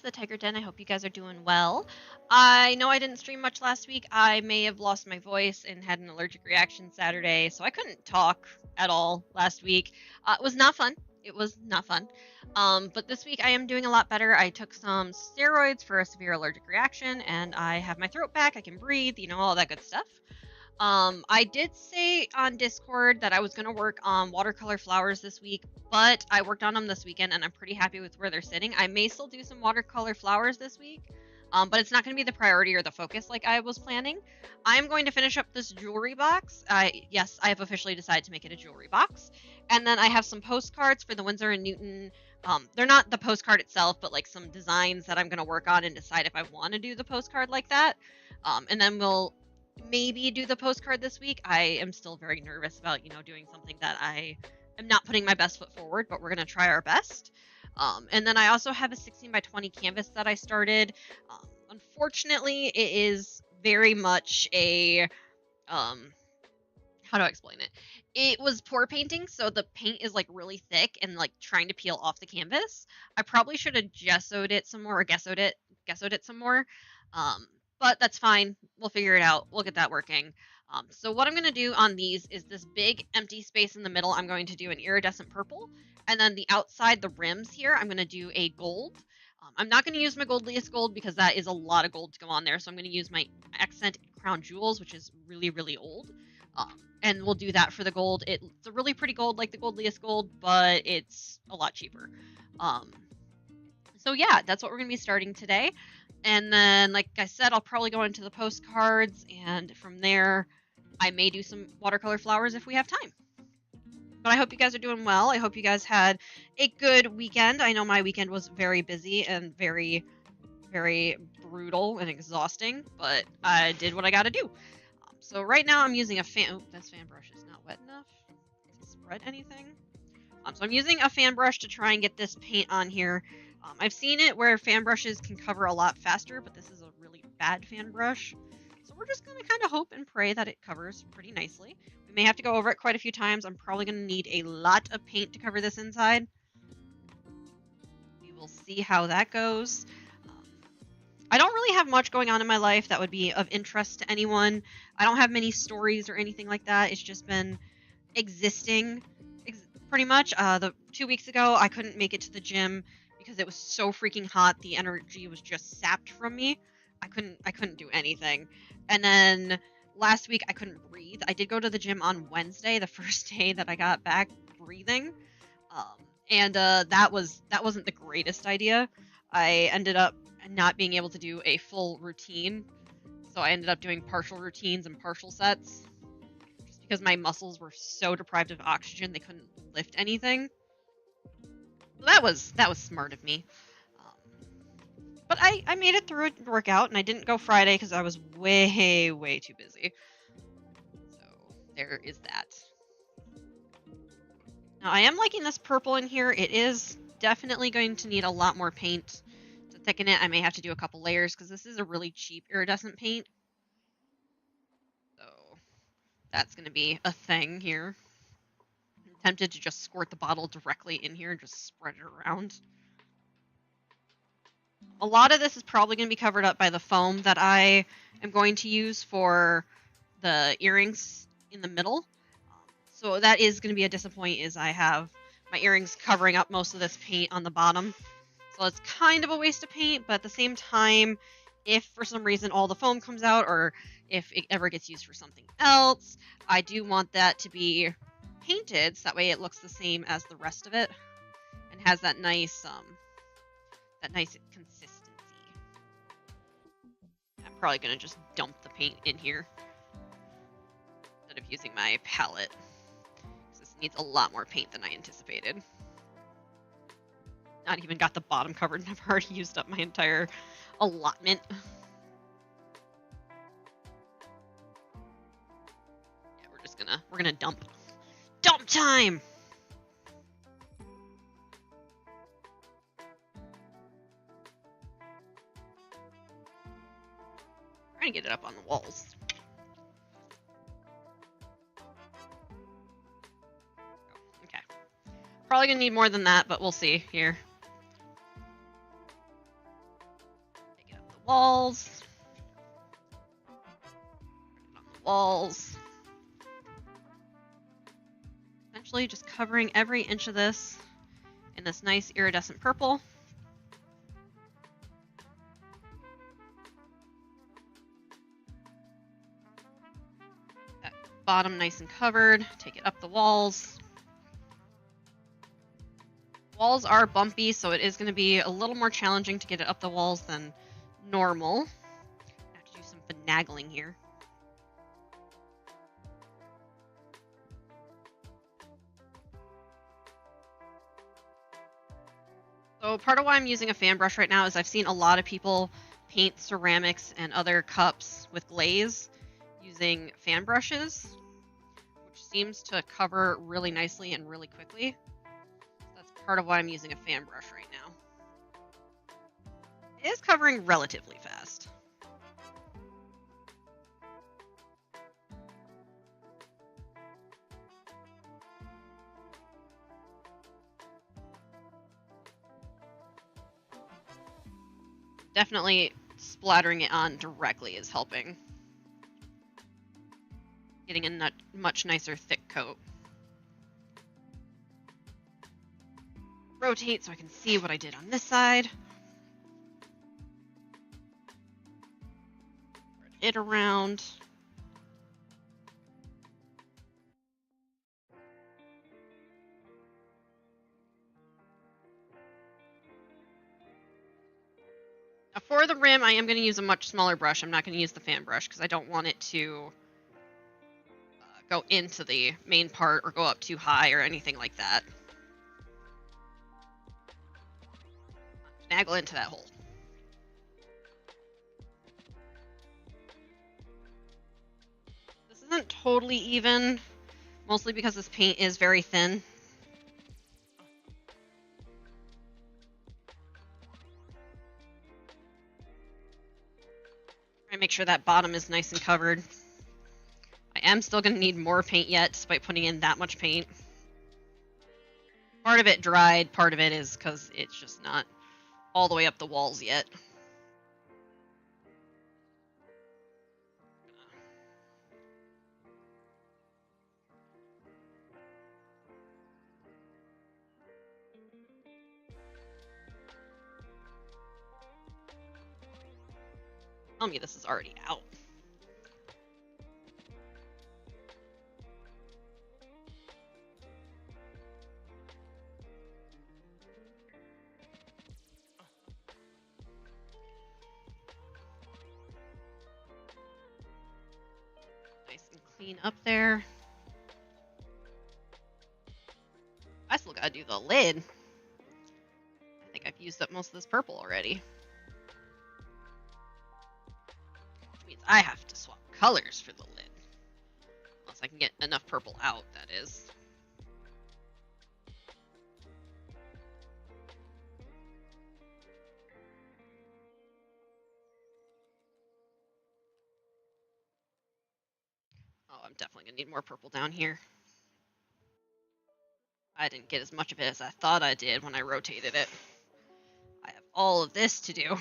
the Tiger Den. I hope you guys are doing well. I know I didn't stream much last week. I may have lost my voice and had an allergic reaction Saturday, so I couldn't talk at all last week. It was not fun. It was not fun. But this week I am doing a lot better. I took some steroids for a severe allergic reaction, and I have my throat back. I can breathe, all that good stuff. I did say on Discord that I was going to work on watercolor flowers this week, but I worked on them this weekend and I'm pretty happy with where they're sitting. I may still do some watercolor flowers this week, but it's not going to be the priority or the focus like I was planning. I'm going to finish up this jewelry box. Yes, I have officially decided to make it a jewelry box. And then I have some postcards for the Winsor & Newton. They're not the postcard itself, but like some designs that I'm going to work on and decide if I want to do the postcard like that. And then we'll maybe do the postcard this week. I am still very nervous about, doing something that I am not putting my best foot forward, but we're going to try our best. And then I also have a 16 by 20 canvas that I started. Unfortunately, it is very much a, how do I explain it? It was pour painting, so the paint is like really thick and like trying to peel off the canvas. I probably should have gessoed it some more or gessoed it some more. But that's fine. We'll figure it out. We'll get that working. So what I'm going to do on these is this big empty space in the middle. I'm going to do an iridescent purple. And then the outside, the rims here, I'm going to do a gold. I'm not going to use my goldliest gold because that is a lot of gold to go on there. So I'm going to use my accent crown jewels, which is really, really old. And we'll do that for the gold. It's a really pretty gold, like the goldliest gold, but it's a lot cheaper. So yeah, that's what we're going to be starting today. And then, like I said, I'll probably go into the postcards, and from there, I may do some watercolor flowers if we have time. But I hope you guys are doing well. I hope you guys had a good weekend. I know my weekend was very busy and very, very brutal and exhausting, but I did what I got to do. So right now I'm using a fan. Oh, this fan brush is not wet enough to spread anything. So I'm using a fan brush to try and get this paint on here. I've seen it where fan brushes can cover a lot faster, but this is a really bad fan brush. So we're just going to kind of hope and pray that it covers pretty nicely. We may have to go over it quite a few times. I'm probably going to need a lot of paint to cover this inside. We will see how that goes. I don't really have much going on in my life that would be of interest to anyone. I don't have many stories or anything like that. It's just been existing pretty much. 2 weeks ago, I couldn't make it to the gym because it was so freaking hot. The energy was just sapped from me. I couldn't do anything. And then last week I couldn't breathe. I did go to the gym on Wednesday, the first day that I got back breathing. And that wasn't the greatest idea. I ended up not being able to do a full routine. So I ended up doing partial routines and partial sets just because my muscles were so deprived of oxygen they couldn't lift anything. So that was smart of me. But I made it through a workout, and I didn't go Friday because I was way, way too busy. So there is that. Now I am liking this purple in here. It is definitely going to need a lot more paint to thicken it. I may have to do a couple layers because this is a really cheap iridescent paint. So that's going to be a thing here. I'm tempted to just squirt the bottle directly in here and just spread it around. A lot of this is probably going to be covered up by the foam that I am going to use for the earrings in the middle. So that is going to be a disappointment, is I have my earrings covering up most of this paint on the bottom. So it's kind of a waste of paint, but at the same time, if for some reason all the foam comes out, or if it ever gets used for something else, I do want that to be painted so that way it looks the same as the rest of it and has that nice consistency. I'm probably going to just dump the paint in here instead of using my palette. This needs a lot more paint than I anticipated. Not even got the bottom covered and I've already used up my entire allotment. Yeah, we're gonna dump. Dump time! Trying to get it up on the walls. Okay. Probably gonna need more than that, but we'll see here. walls. On the walls. Essentially just covering every inch of this in this nice iridescent purple. That bottom nice and covered. Take it up the walls. Walls are bumpy, so it is going to be a little more challenging to get it up the walls than normal. I have to do some finagling here. So part of why I'm using a fan brush right now is I've seen a lot of people paint ceramics and other cups with glaze using fan brushes, which seems to cover really nicely and really quickly. That's part of why I'm using a fan brush right now. It is covering relatively fast. Definitely splattering it on directly is helping. Getting a much nicer thick coat. Rotate so I can see what I did on this side. Spread it around. Now for the rim, I am going to use a much smaller brush. I'm not going to use the fan brush because I don't want it to go into the main part or go up too high or anything like that. Snaggle into that hole. This isn't totally even, mostly because this paint is very thin. Try to make sure that bottom is nice and covered. I am still going to need more paint yet, despite putting in that much paint. Part of it dried, part of it is because it's just not all the way up the walls yet. Tell me this is already out. Nice and clean up there. I still gotta do the lid. I think I've used up most of this purple already. Which means I have to swap colors for the lid. Unless I can get enough purple out, that is. Oh, I'm definitely gonna need more purple down here. I didn't get as much of it as I thought I did when I rotated it. I have all of this to do.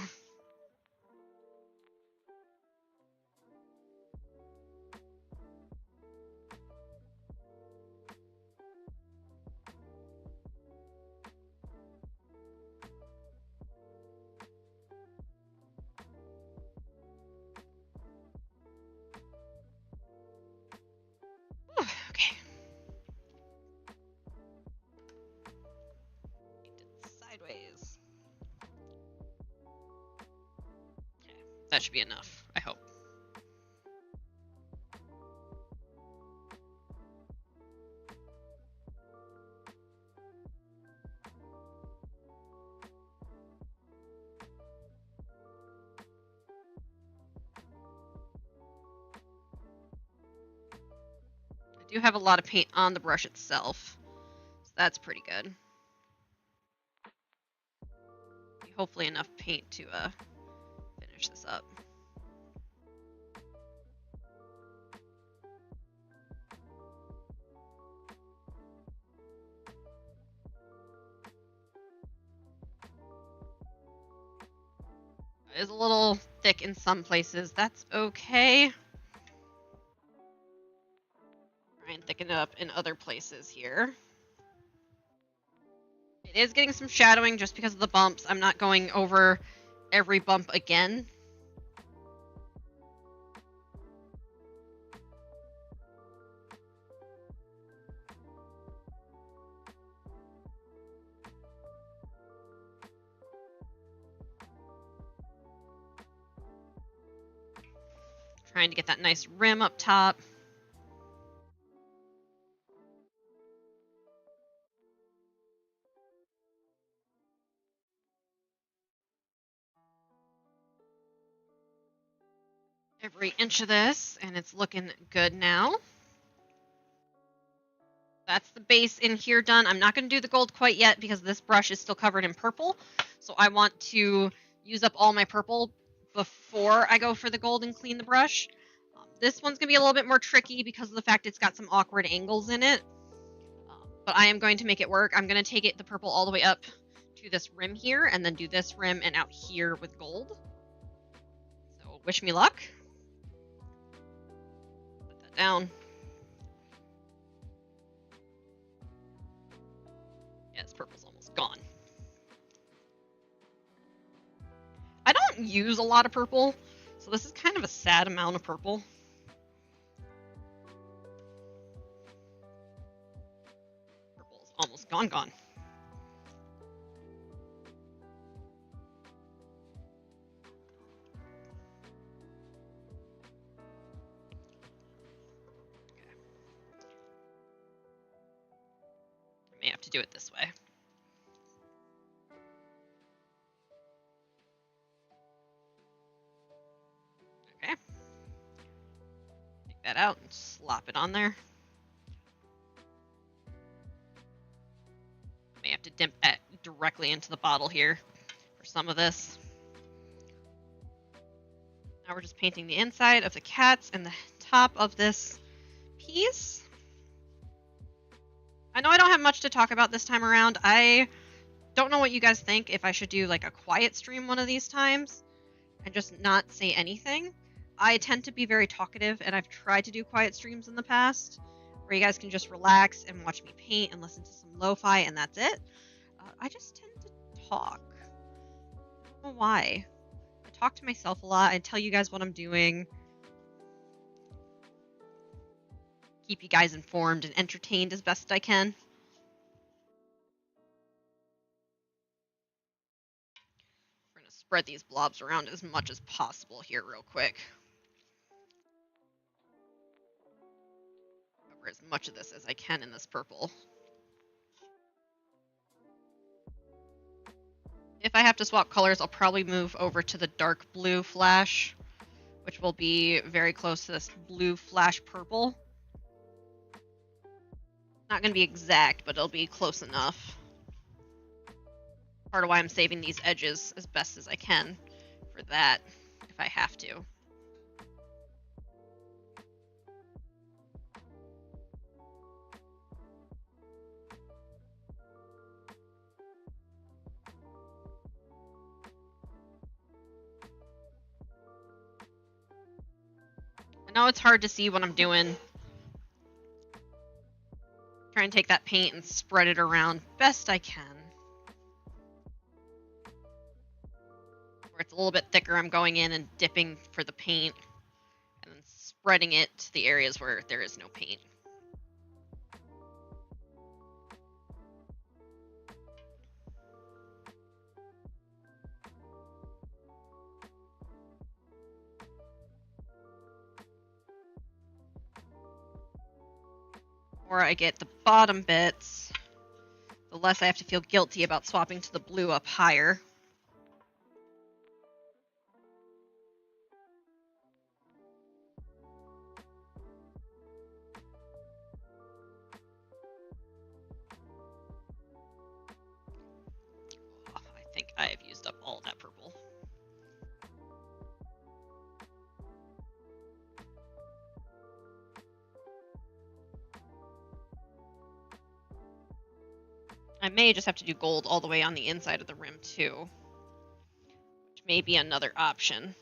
Okay. Sideways. Okay, that should be enough, I hope. I do have a lot of paint on the brush itself, so that's pretty good. Hopefully enough paint to finish this up. It is a little thick in some places. That's okay. Try and thicken it up in other places here. It is getting some shadowing just because of the bumps. I'm not going over every bump again. Trying to get that nice rim up top. Every inch of this, and it's looking good now. That's the base in here done. I'm not going to do the gold quite yet because this brush is still covered in purple. So I want to use up all my purple before I go for the gold and clean the brush. This one's going to be a little bit more tricky because of the fact it's got some awkward angles in it. But I am going to make it work. I'm going to take the purple all the way up to this rim here and then do this rim and out here with gold. So wish me luck. Put that down. Yeah, this purple's almost gone. I don't use a lot of purple, so this is kind of a sad amount of purple. Purple is almost gone. I may have to do it this way. Okay. Take that out and slop it on there. May have to dip that directly into the bottle here for some of this. Now we're just painting the inside of the cats and the top of this piece. I know I don't have much to talk about this time around. I don't know what you guys think, if I should do like a quiet stream one of these times and just not say anything. I tend to be very talkative, and I've tried to do quiet streams in the past where you guys can just relax and watch me paint and listen to some lo-fi, and that's it. I just tend to talk. I don't know why. I talk to myself a lot. I tell you guys what I'm doing. Keep you guys informed and entertained as best I can. We're going to spread these blobs around as much as possible here real quick. Cover as much of this as I can in this purple. If I have to swap colors, I'll probably move over to the dark blue flash, which will be very close to this blue flash purple. Not going to be exact, but it'll be close enough. Part of why I'm saving these edges as best as I can for that, if I have to. I know it's hard to see what I'm doing. Try and take that paint and spread it around best I can. Where it's a little bit thicker, I'm going in and dipping for the paint and then spreading it to the areas where there is no paint. The more I get the bottom bits, the less I have to feel guilty about swapping to the blue up higher. Oh, I think I have used up all of that purple. I may just have to do gold all the way on the inside of the rim too, which may be another option.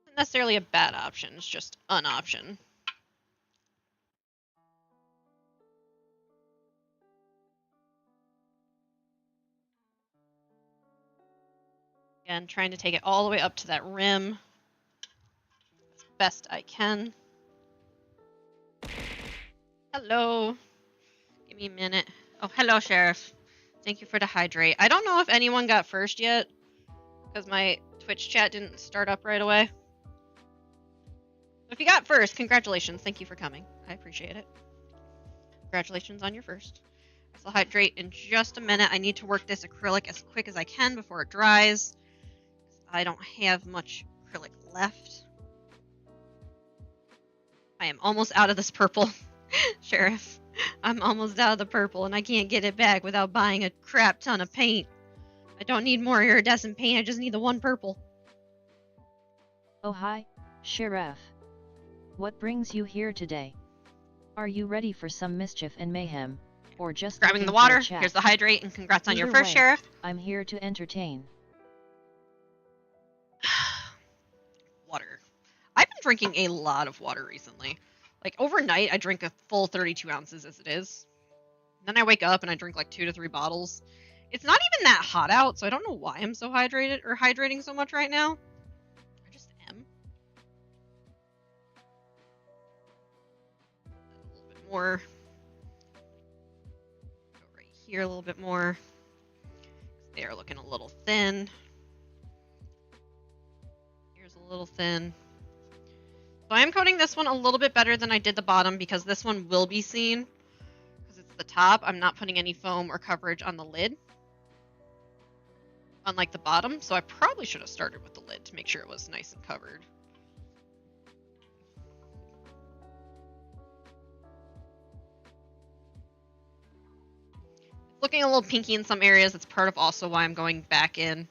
Not necessarily a bad option, it's just an option. Again, trying to take it all the way up to that rim as best I can. Hello. Give me a minute. Oh, hello, Sheriff. Thank you for the hydrate. I don't know if anyone got first yet, because my Twitch chat didn't start up right away. If you got first, congratulations. Thank you for coming. I appreciate it. Congratulations on your first. So I'll hydrate in just a minute. I need to work this acrylic as quick as I can before it dries. I don't have much acrylic left. I am almost out of this purple, Sheriff. I'm almost out of the purple, and I can't get it back without buying a crap ton of paint. I don't need more iridescent paint, I just need the one purple. Oh hi, Sheriff. What brings you here today? Are you ready for some mischief and mayhem, or just grabbing the water? Here's the hydrate, and congrats on your first, Sheriff. I'm here to entertain. Water. I've been drinking a lot of water recently. Like overnight, I drink a full 32 ounces as it is. Then I wake up and I drink like 2 to 3 bottles. It's not even that hot out, so I don't know why I'm so hydrating so much right now. I just am. A little bit more. Go right here a little bit more. They are looking a little thin. Here's a little thin. So I am coating this one a little bit better than I did the bottom because this one will be seen. Because it's the top, I'm not putting any foam or coverage on the lid. Unlike the bottom, so I probably should have started with the lid to make sure it was nice and covered. It's looking a little pinky in some areas. That's part of also why I'm going back in.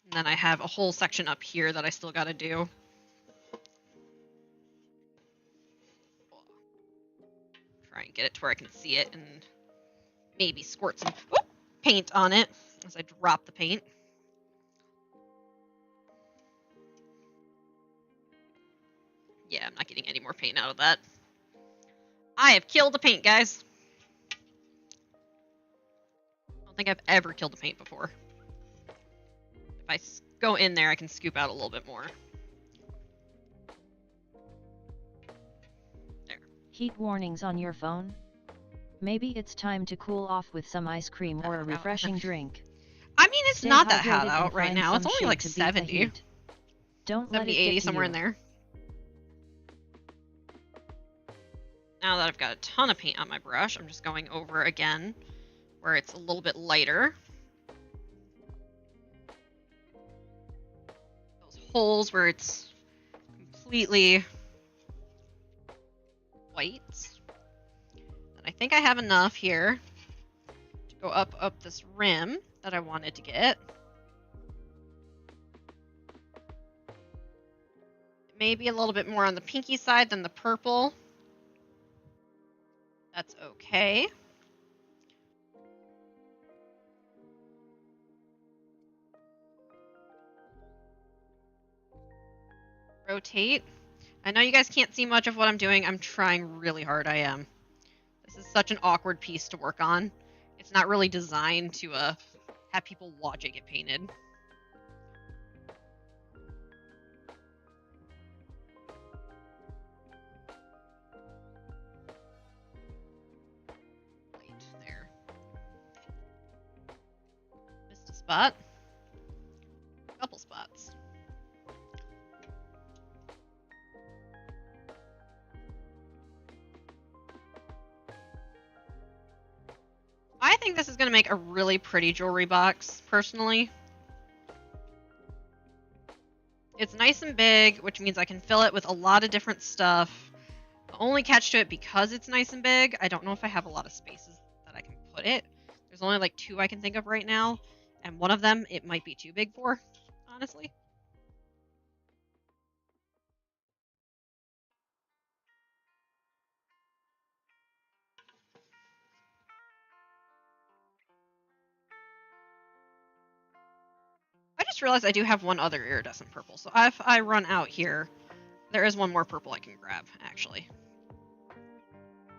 And then I have a whole section up here that I still gotta do. Try and get it to where I can see it and maybe squirt some paint on it as I drop the paint. Yeah, I'm not getting any more paint out of that. I have killed the paint, guys. I don't think I've ever killed the paint before. If I go in there, I can scoop out a little bit more. There. Heat warnings on your phone? Maybe it's time to cool off with some ice cream or a refreshing drink. I mean, it's not that hot out right now. It's only like 70. Don't 70, 80, somewhere in there. Now that I've got a ton of paint on my brush, I'm just going over again where it's a little bit lighter. Those holes where it's completely white. And I think I have enough here to go up this rim that I wanted to get. Maybe a little bit more on the pinky side than the purple. That's okay. Rotate. I know you guys can't see much of what I'm doing. I'm trying really hard. I am. This is such an awkward piece to work on. It's not really designed to have people watch it get painted. There. Missed a spot. A couple spots. I think this is going to make a really pretty jewelry box, personally. It's nice and big, which means I can fill it with a lot of different stuff. The only catch to it, because it's nice and big, I don't know if I have a lot of spaces that I can put it. There's only like 2 I can think of right now, and one of them it might be too big for, honestly. just realized I do have one other iridescent purple. So if I run out here, there is one more purple I can grab, actually.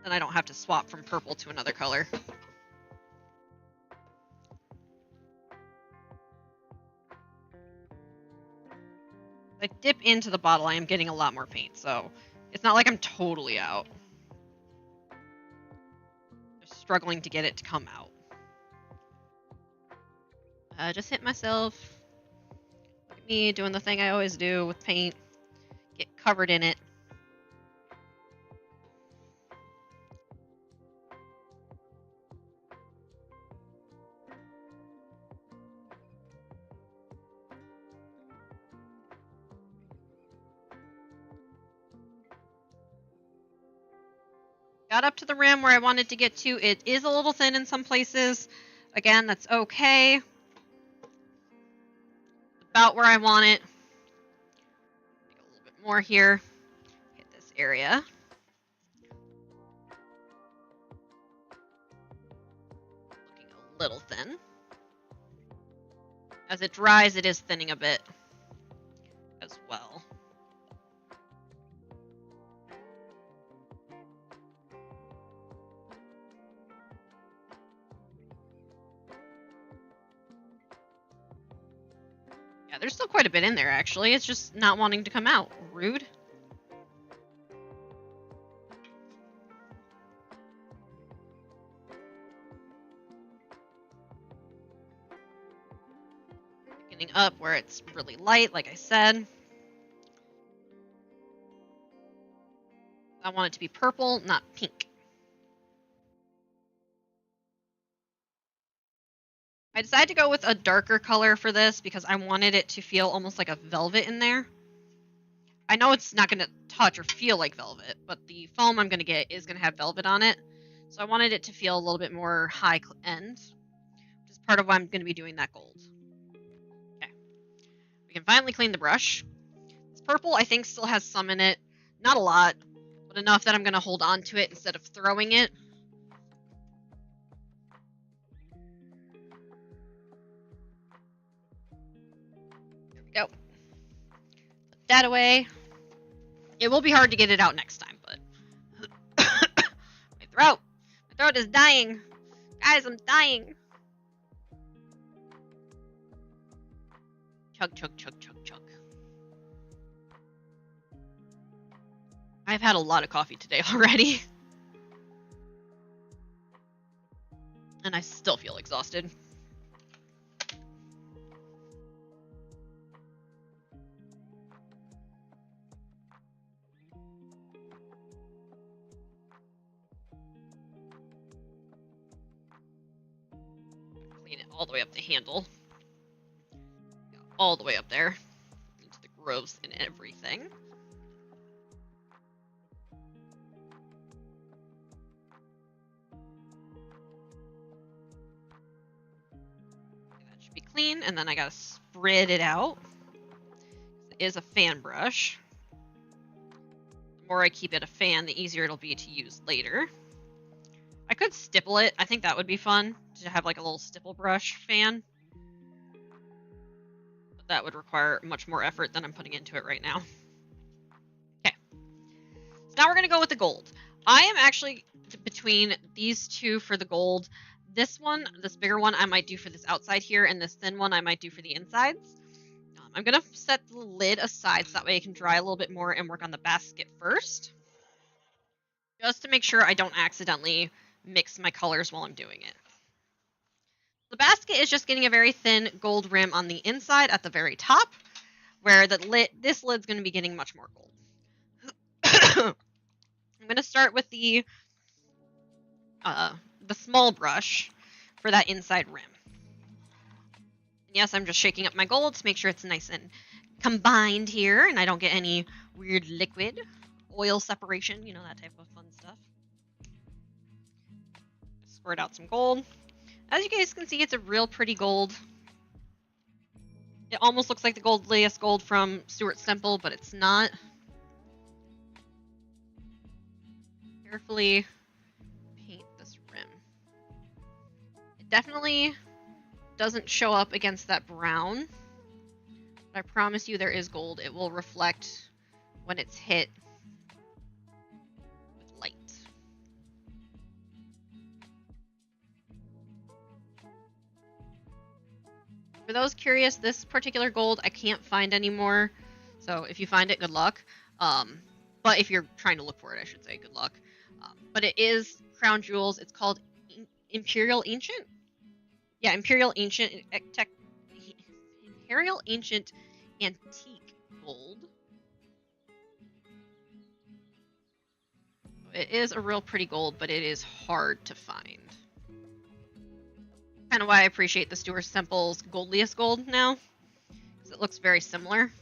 Then I don't have to swap from purple to another color. If I dip into the bottle, I am getting a lot more paint, so it's not like I'm totally out. Just struggling to get it to come out. Just hit myself. Look at me doing the thing I always do with paint. Get covered in it. Got up to the rim where I wanted to get to. It is a little thin in some places. Again, that's okay. About where I want it. Make a little bit more here. Hit this area. Looking a little thin. As it dries, it is thinning a bit as well. Yeah, there's still quite a bit in there, actually. It's just not wanting to come out. Rude. Getting up where it's really light, like I said. I want it to be purple, not pink. I decided to go with a darker color for this because I wanted it to feel almost like a velvet in there. I know it's not going to touch or feel like velvet, but the foam I'm going to get is going to have velvet on it. So I wanted it to feel a little bit more high end, which is part of why I'm going to be doing that gold. Okay. We can finally clean the brush. This purple, I think, still has some in it. Not a lot, but enough that I'm going to hold on to it instead of throwing it. There we go. Put that away. It will be hard to get it out next time, but... My throat is dying. Guys, I'm dying. Chug, chug, chug, chug, chug. I've had a lot of coffee today already. And I still feel exhausted. Clean it all the way up the handle. All the way up there. Into the grooves and everything. That should be clean, and then I gotta spread it out. It is a fan brush. The more I keep it a fan, the easier it'll be to use later. I could stipple it. I think that would be fun, to have like a little stipple brush fan. But that would require much more effort than I'm putting into it right now. Okay. So now we're going to go with the gold. I am actually between these two for the gold. This one, this bigger one, I might do for this outside here, and this thin one I might do for the insides. I'm going to set the lid aside so that way it can dry a little bit more and work on the basket first. Just to make sure I don't accidentally mix my colors while I'm doing it. The basket is just getting a very thin gold rim on the inside at the very top, where this lid's going to be getting much more gold. I'm going to start with the small brush for that inside rim. Yes, I'm just shaking up my gold to make sure it's nice and combined here, and I don't get any weird liquid oil separation, you know, that type of fun stuff. Squirt out some gold. As you guys can see, it's a real pretty gold. It almost looks like the goldliest gold from Stuart Semple, but it's not. Carefully paint this rim. It definitely doesn't show up against that brown. I promise you there is gold. It will reflect when it's hit with light. For those curious, this particular gold I can't find anymore. So if you find it, good luck. But if you're trying to look for it, I should say, good luck. But it is crown jewels. It's called Imperial Ancient. Yeah, Imperial Ancient Imperial Ancient Antique Gold. It is a real pretty gold, but it is hard to find. Kind of why I appreciate the Stuart Temple's Goldliest Gold now, because it looks very similar.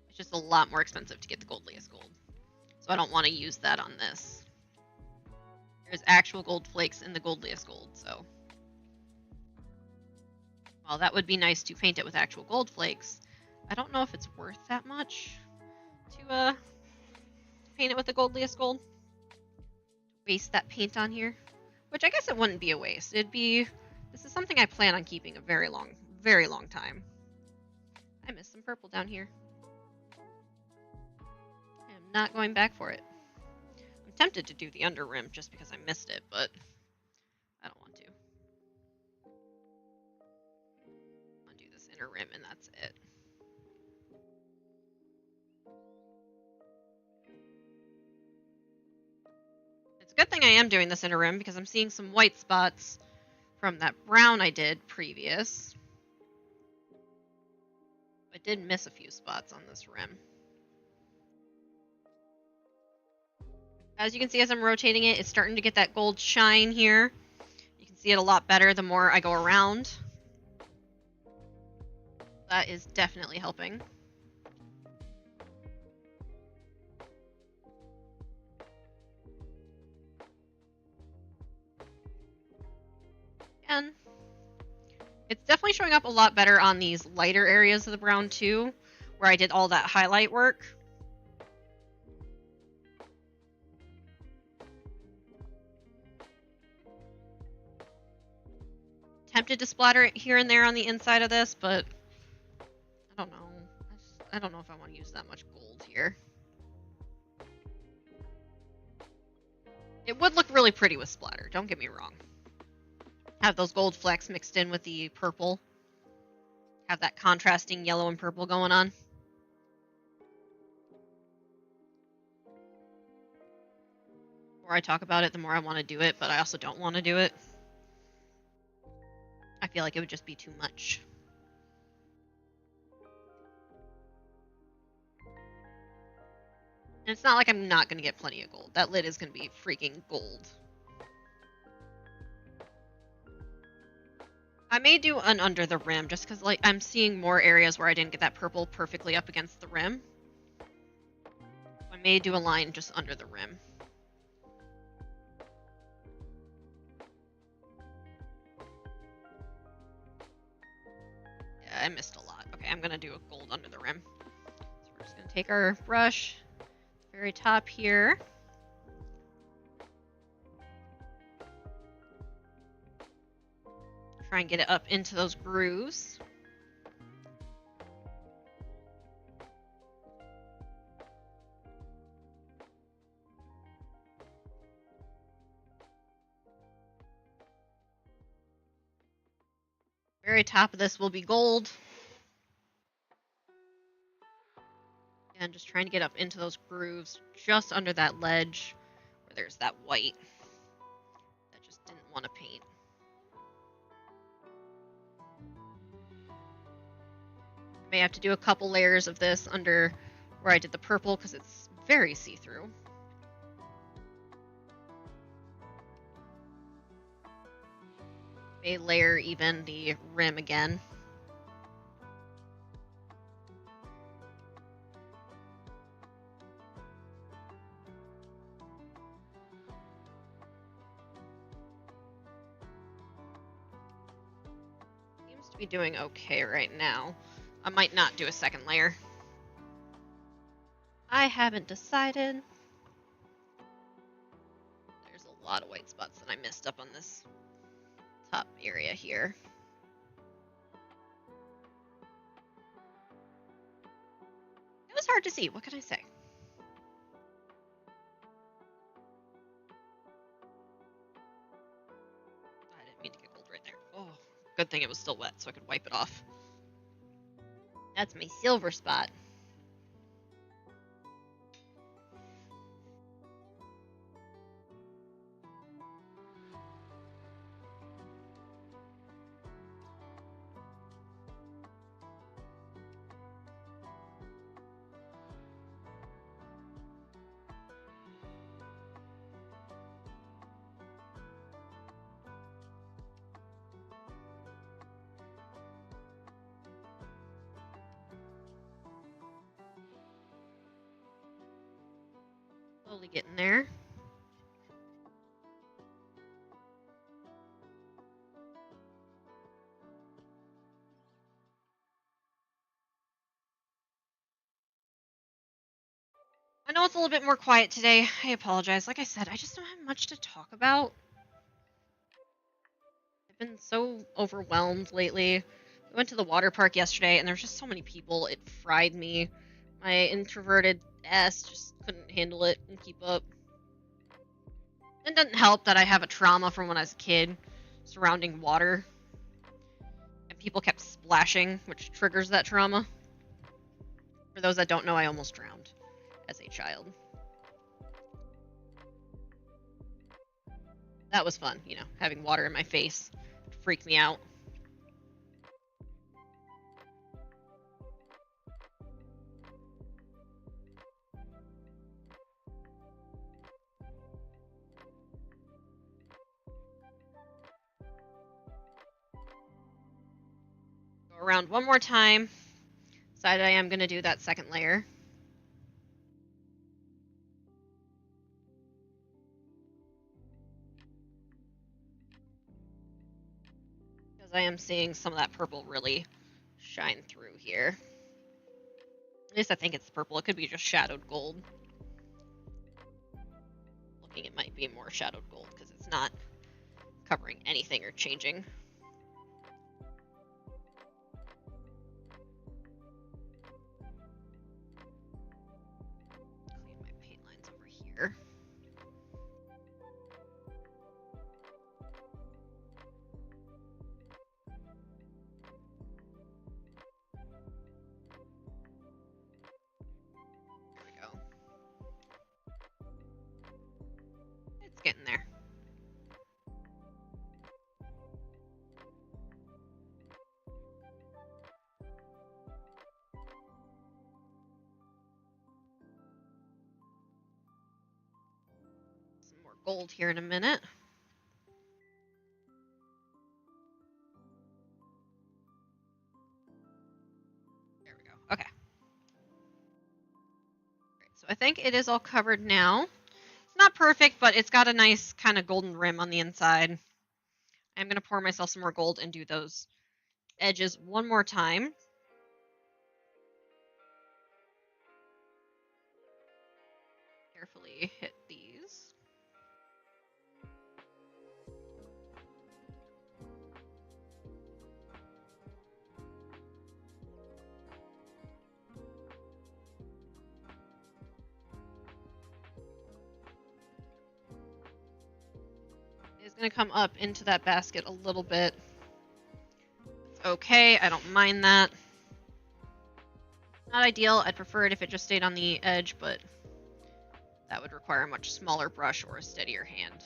It's just a lot more expensive to get the Goldliest Gold, so I don't want to use that on this. There's actual gold flakes in the Goldliest Gold, so while that would be nice to paint it with actual gold flakes, I don't know if it's worth that much to paint it with the Goldliest Gold. Waste that paint on here, which I guess it wouldn't be a waste. This is something I plan on keeping a very long time. I missed some purple down here. I am not going back for it. I'm tempted to do the under rim just because I missed it, but I don't want to. I'll do this inner rim and that's it. It's a good thing I am doing this inner rim because I'm seeing some white spots from that brown I did previous. I did miss a few spots on this rim. As you can see as I'm rotating it, it's starting to get that gold shine here. You can see it a lot better the more I go around. That is definitely helping. And it's definitely showing up a lot better on these lighter areas of the brown too, where I did all that highlight work. Tempted to splatter it here and there on the inside of this, but I don't know. I don't know if I want to use that much gold here. It would look really pretty with splatter, don't get me wrong. Have those gold flecks mixed in with the purple. Have that contrasting yellow and purple going on. The more I talk about it, the more I want to do it, but I also don't want to do it. I feel like it would just be too much. And it's not like I'm not going to get plenty of gold. That lid is going to be freaking gold. I may do an under the rim just because like I'm seeing more areas where I didn't get that purple perfectly up against the rim. I may do a line just under the rim. Yeah, I missed a lot. Okay, I'm going to do a gold under the rim. So we're just going to take our brush, very top here. Try and get it up into those grooves. Very top of this will be gold. And just trying to get up into those grooves just under that ledge where there's that white that just didn't want to paint. May have to do a couple layers of this under where I did the purple because it's very see-through. May layer even the rim again. Seems to be doing okay right now. I might not do a second layer. I haven't decided. There's a lot of white spots that I missed up on this top area here. hard to see. What can I say? I didn't mean to get gold right there. Oh, good thing it was still wet so I could wipe it off. That's my silver spot. Slowly getting there. I know it's a little bit more quiet today. I apologize. Like I said, I just don't have much to talk about. I've been so overwhelmed lately. We went to the water park yesterday and there's just so many people. It fried me. My introverted ass just couldn't handle it and keep up. It doesn't help that I have a trauma from when I was a kid surrounding water. And people kept splashing, which triggers that trauma. For those that don't know, I almost drowned as a child. That was fun, you know, having water in my face. It freaked me out. Go around one more time. Decided I am going to do that second layer. Because I am seeing some of that purple really shine through here. At least I think it's purple. It could be just shadowed gold. Looking, it might be more shadowed gold because it's not covering anything or changing. Clean my paint lines over here. There we go. It's getting there. Some more gold here in a minute. There we go. Okay. Great. So I think it is all covered now. It's not perfect, but it's got a nice kind of golden rim on the inside. I'm going to pour myself some more gold and do those edges one more time. Carefully hit these. It's going to come up into that basket a little bit. It's okay, I don't mind that. Not ideal, I'd prefer it if it just stayed on the edge, but that would require a much smaller brush or a steadier hand.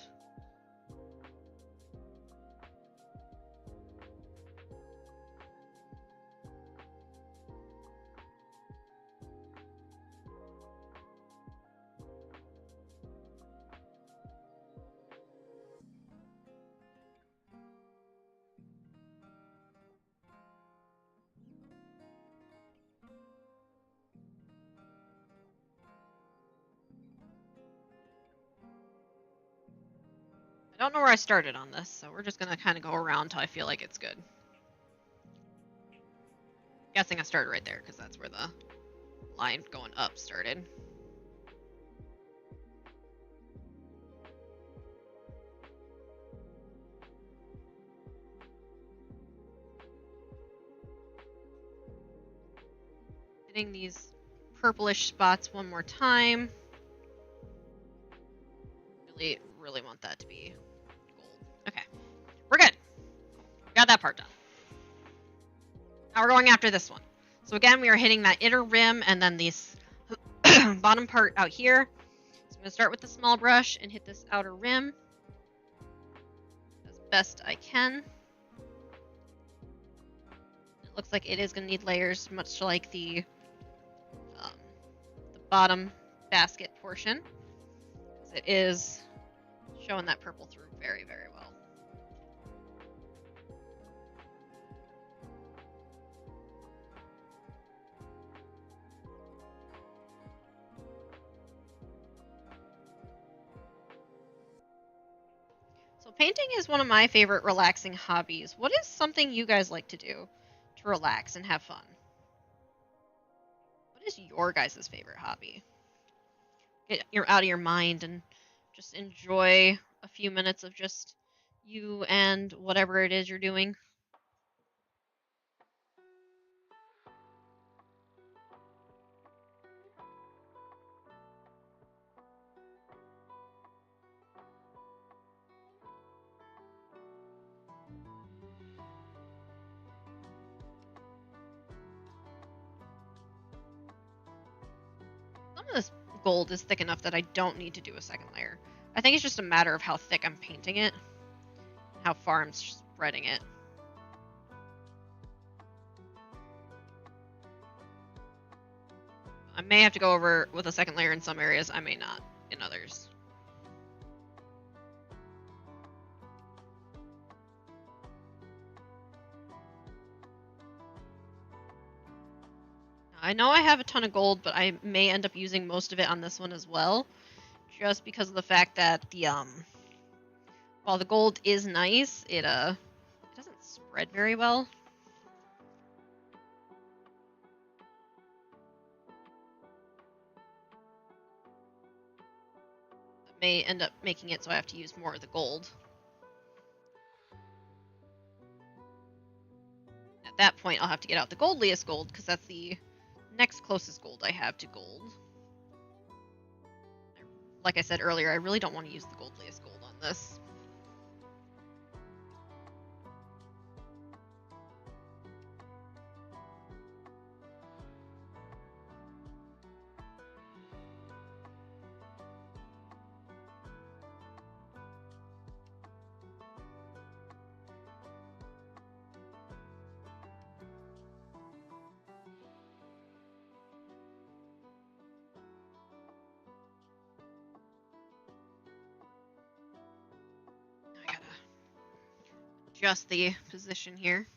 I don't know where I started on this, so we're just going to kind of go around until I feel like it's good. Guessing I started right there because that's where the line going up started. Hitting these purplish spots one more time. Really, really want that to be gold. Okay, we're good. Got that part done. Now we're going after this one. So again, we are hitting that inner rim and then this bottom part out here. So I'm going to start with the small brush and hit this outer rim as best I can. It looks like it is going to need layers, much like the bottom basket portion. It is showing that purple through very, very well. So painting is one of my favorite relaxing hobbies. What is something you guys like to do to relax and have fun? What is your guys' favorite hobby? Get out of your mind and just enjoy a few minutes of just you and whatever it is you're doing. Some of this gold is thick enough that I don't need to do a second layer. I think it's just a matter of how thick I'm painting it, and how far I'm spreading it. I may have to go over with a second layer in some areas, I may not in others. I know I have a ton of gold, but I may end up using most of it on this one as well, just because of the fact that the while the gold is nice, it doesn't spread very well. It may end up making it so I have to use more of the gold. At that point, I'll have to get out the goldliest gold, because that's the next closest gold I have to gold. Like I said earlier, I really don't want to use the goldliest gold on this. I gotta adjust the position here.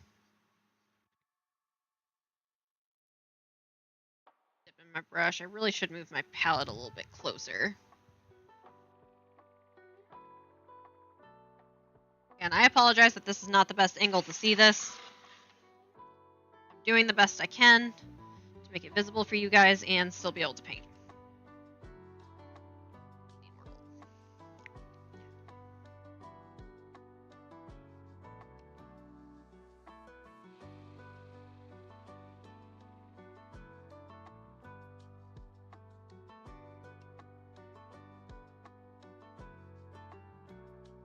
Dip in my brush. I really should move my palette a little bit closer. And I apologize that this is not the best angle to see this. I'm doing the best I can to make it visible for you guys and still be able to paint.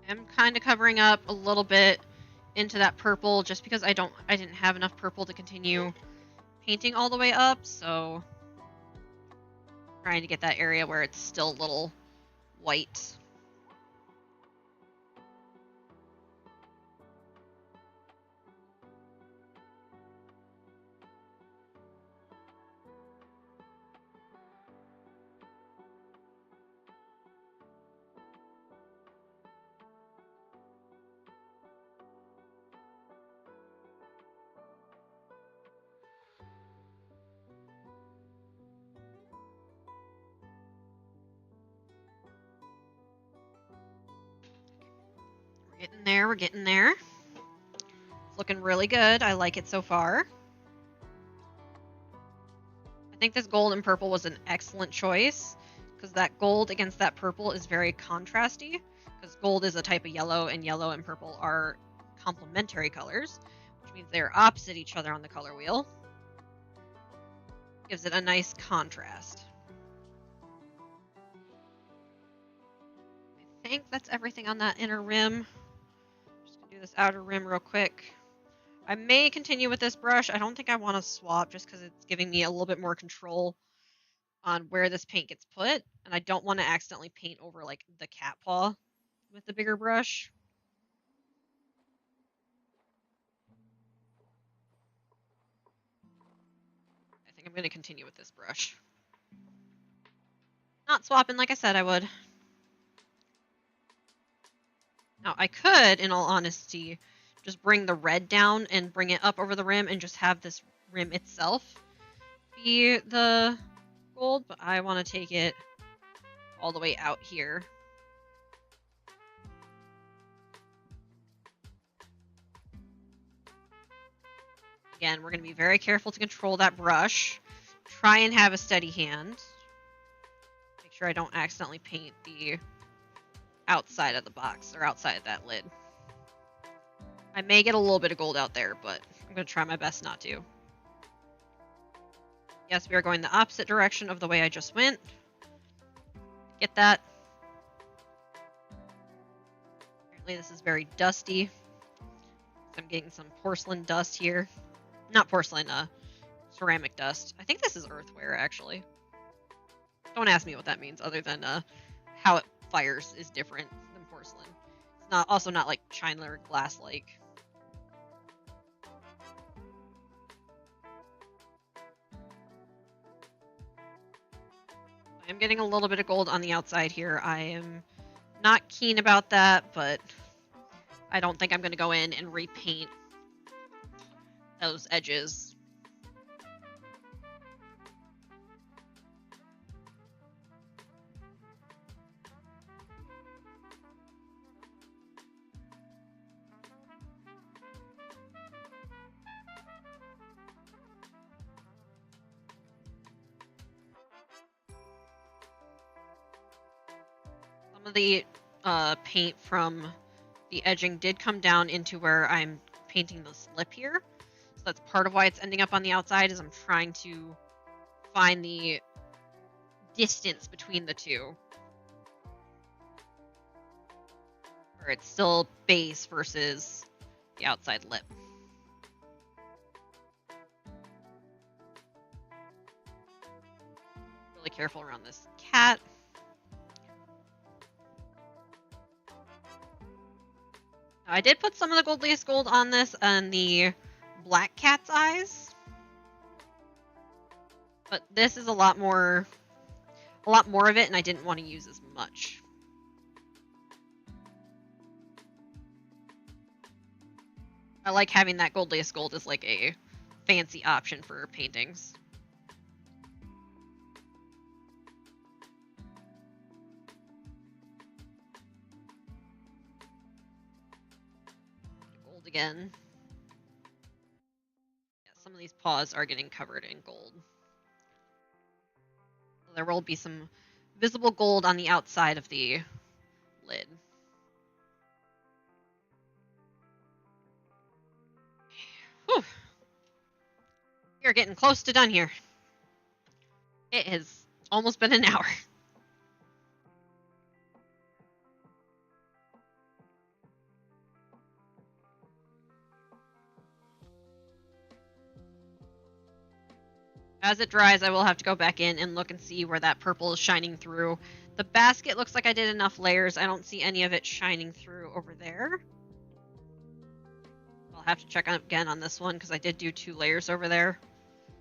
I'm kind of covering up a little bit into that purple just because I didn't have enough purple to continue painting all the way up, so trying to get that area where it's still a little white. We're getting there, we're getting there. It's looking really good. I like it so far. I think this gold and purple was an excellent choice because that gold against that purple is very contrasty, because gold is a type of yellow and yellow and purple are complementary colors, which means they're opposite each other on the color wheel. Gives it a nice contrast. I think that's everything on that inner rim. Just gonna do this outer rim real quick. I may continue with this brush. I don't think I want to swap just because it's giving me a little bit more control on where this paint gets put, and I don't want to accidentally paint over like the cat paw with the bigger brush. I think I'm going to continue with this brush. Not swapping like I said I would. Now I could, in all honesty, just bring the red down and bring it up over the rim and just have this rim itself be the gold, but I want to take it all the way out here. Again, we're going to be very careful to control that brush. Try and have a steady hand. Make sure I don't accidentally paint the outside of the box or outside of that lid. I may get a little bit of gold out there, but I'm going to try my best not to. Yes, we are going the opposite direction of the way I just went. Get that? Apparently this is very dusty. I'm getting some porcelain dust here. Not porcelain, ceramic dust. I think this is earthenware, actually. Don't ask me what that means, other than how it fires is different than porcelain. It's not also not like china or glass-like. I am getting a little bit of gold on the outside here. I am not keen about that, but I don't think I'm going to go in and repaint those edges. Some of the paint from the edging did come down into where I'm painting the slip here. So that's part of why it's ending up on the outside, is I'm trying to find the distance between the two. Where it's still base versus the outside lip. Really careful around this cat. Now, I did put some of the gold lace gold on this and the black cat's eyes. But this is a lot more of it, and I didn't want to use as much. I like having that gold lace gold as like a fancy option for paintings. Gold again. Yeah, some of these paws are getting covered in gold. There will be some visible gold on the outside of the lid. Whew. We're getting close to done here. It has almost been an hour. As it dries, I will have to go back in and look and see where that purple is shining through. The basket looks like I did enough layers. I don't see any of it shining through over there. I'll have to check again on this one because I did do 2 layers over there.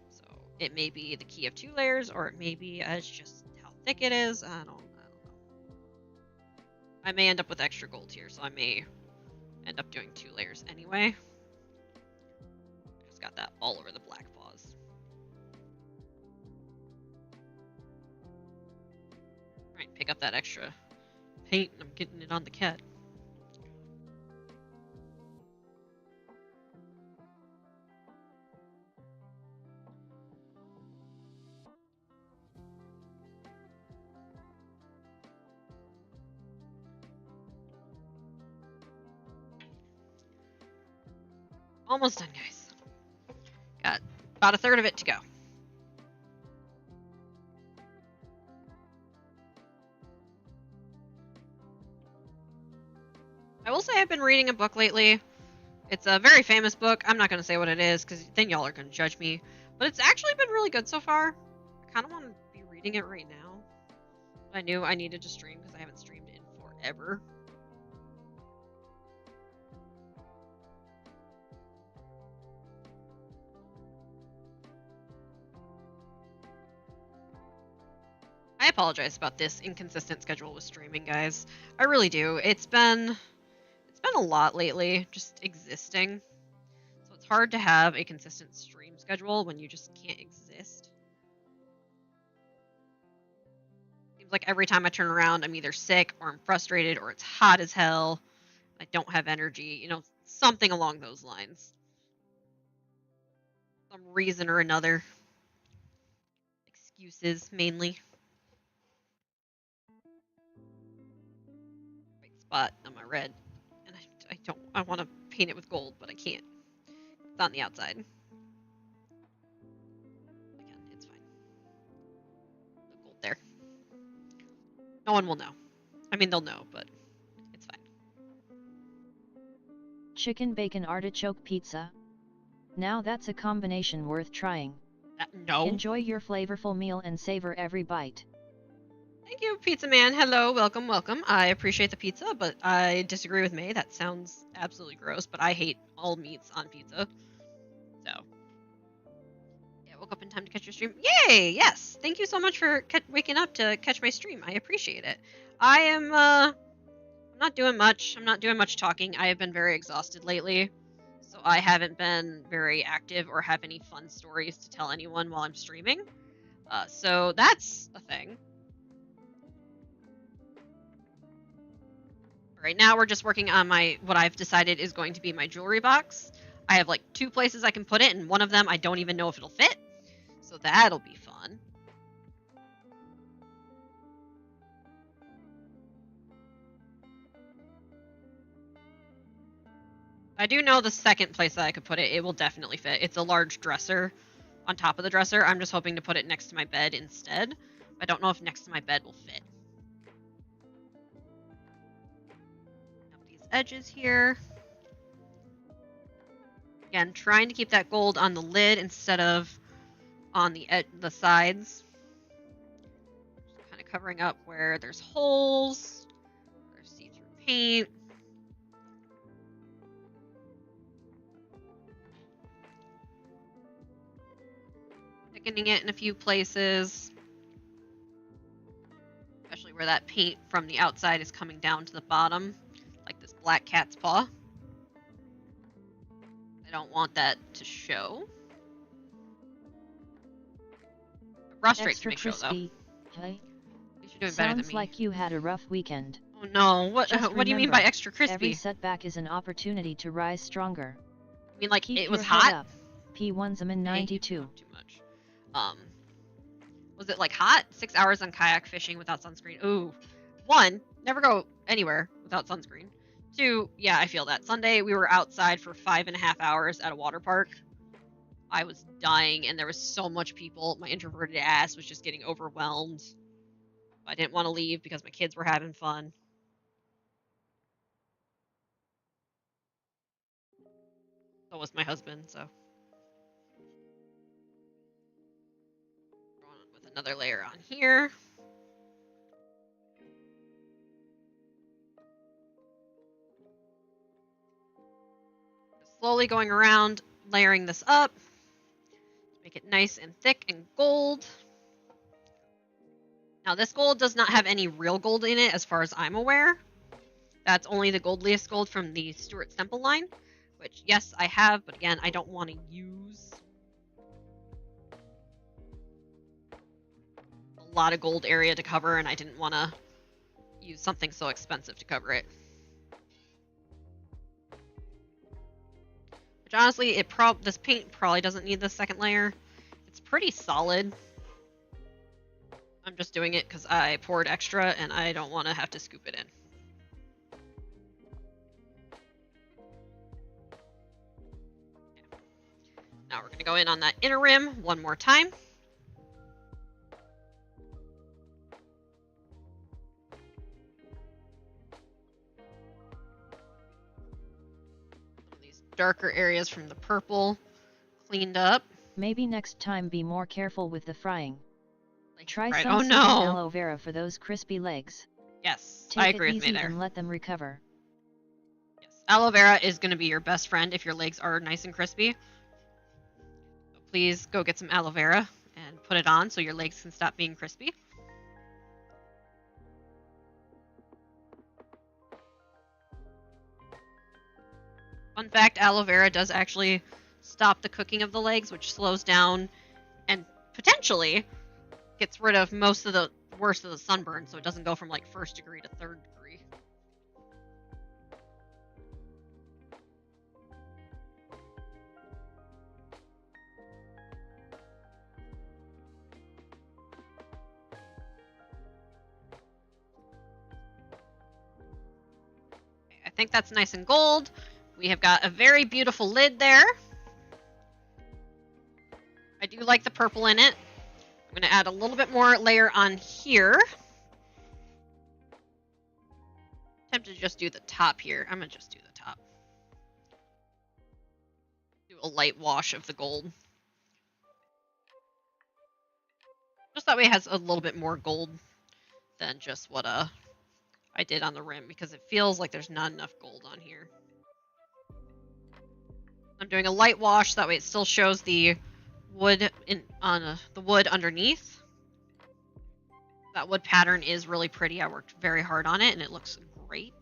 So it may be the key of 2 layers, or it may be it's just how thick it is. I don't know. I may end up with extra gold here, so I may end up doing 2 layers anyway. Just got that all over the black paws. Alright, pick up that extra paint, and I'm getting it on the cat. Almost done, guys. Got about a third of it to go. say I've been reading a book lately. It's a very famous book. I'm not going to say what it is because then y'all are going to judge me. But it's actually been really good so far. I kind of want to be reading it right now. I knew I needed to stream because I haven't streamed in forever. I apologize about this inconsistent schedule with streaming, guys. I really do. It's been a lot lately, just existing. So it's hard to have a consistent stream schedule when you just can't exist. Seems like every time I turn around, I'm either sick or I'm frustrated or it's hot as hell. I don't have energy, you know, something along those lines. Some reason or another. Excuses, mainly. Right spot on my red. And I want to paint it with gold, but I can't. It's on the outside. Again, it's fine. The gold there. No one will know. I mean, they'll know, but it's fine. Chicken bacon artichoke pizza. Now that's a combination worth trying. No. Enjoy your flavorful meal and savor every bite. Thank you, Pizza Man. Hello, welcome, welcome. I appreciate the pizza, but I disagree with May. That sounds absolutely gross, but I hate all meats on pizza. So, yeah, woke up in time to catch your stream. Yay! Yes! Thank you so much for waking up to catch my stream. I appreciate it. I am, I'm not doing much. I'm not doing much talking. I have been very exhausted lately, so I haven't been very active or have any fun stories to tell anyone while I'm streaming. So that's a thing. Right now we're just working on what I've decided is going to be my jewelry box. I have like 2 places I can put it, and one of them I don't even know if it'll fit. So that'll be fun. I do know the second place that I could put it, it will definitely fit. It's a large dresser on top of the dresser. I'm just hoping to put it next to my bed instead. I don't know if next to my bed will fit. These edges here. Again, trying to keep that gold on the lid instead of on the sides. Just kind of covering up where there's holes, there's see-through paint. Thickening it in a few places. Especially where that paint from the outside is coming down to the bottom, like this black cat's paw. I don't want that to show. Brush straight to make show, though. Hey. At least you're doing better than me. Sounds like you had a rough weekend. Oh no, what do you mean by extra crispy? Every setback is an opportunity to rise stronger. I mean, like, Keep it was your hot? head up. P1's in 92. Not too much. Was it, like, hot? 6 hours on kayak fishing without sunscreen. Ooh. 1, never go anywhere without sunscreen. 2, yeah, I feel that. Sunday, we were outside for 5.5 hours at a water park. I was dying, and there was so much people. My introverted ass was just getting overwhelmed. I didn't want to leave because my kids were having fun. So was my husband, so. With another layer on here. Slowly going around, layering this up. Make it nice and thick and gold. Now this gold does not have any real gold in it as far as I'm aware. That's only the goldliest gold from the Stuart Semple line, which yes, I have, but again, I don't want to use a lot of gold area to cover, and I didn't want to use something so expensive to cover it. Which honestly, this paint probably doesn't need the second layer. It's pretty solid. I'm just doing it because I poured extra and I don't want to have to scoop it in. Okay. Now we're going to go in on that inner rim one more time. darker areas from the purple cleaned up. Maybe next time be more careful with the frying. Try Right. some Oh soap and no. aloe vera for those crispy legs. Yes, I Take it agree with me easy there. and let them recover. Yes, aloe vera is going to be your best friend if your legs are nice and crispy. So please go get some aloe vera and put it on so your legs can stop being crispy. Fun fact, aloe vera does actually stop the cooking of the legs, which slows down and potentially gets rid of most of the worst of the sunburn, so it doesn't go from like 1st degree to 3rd degree. Okay, I think that's nice and gold. We have got a very beautiful lid there. I do like the purple in it. I'm going to add a little bit more layer on here. Tempted to just do the top here. I'm going to just do the top. Do a light wash of the gold. Just that way it has a little bit more gold than just what I did on the rim, because it feels like there's not enough gold on here. I'm doing a light wash, that way it still shows the wood the wood underneath. That wood pattern is really pretty. I worked very hard on it and it looks great.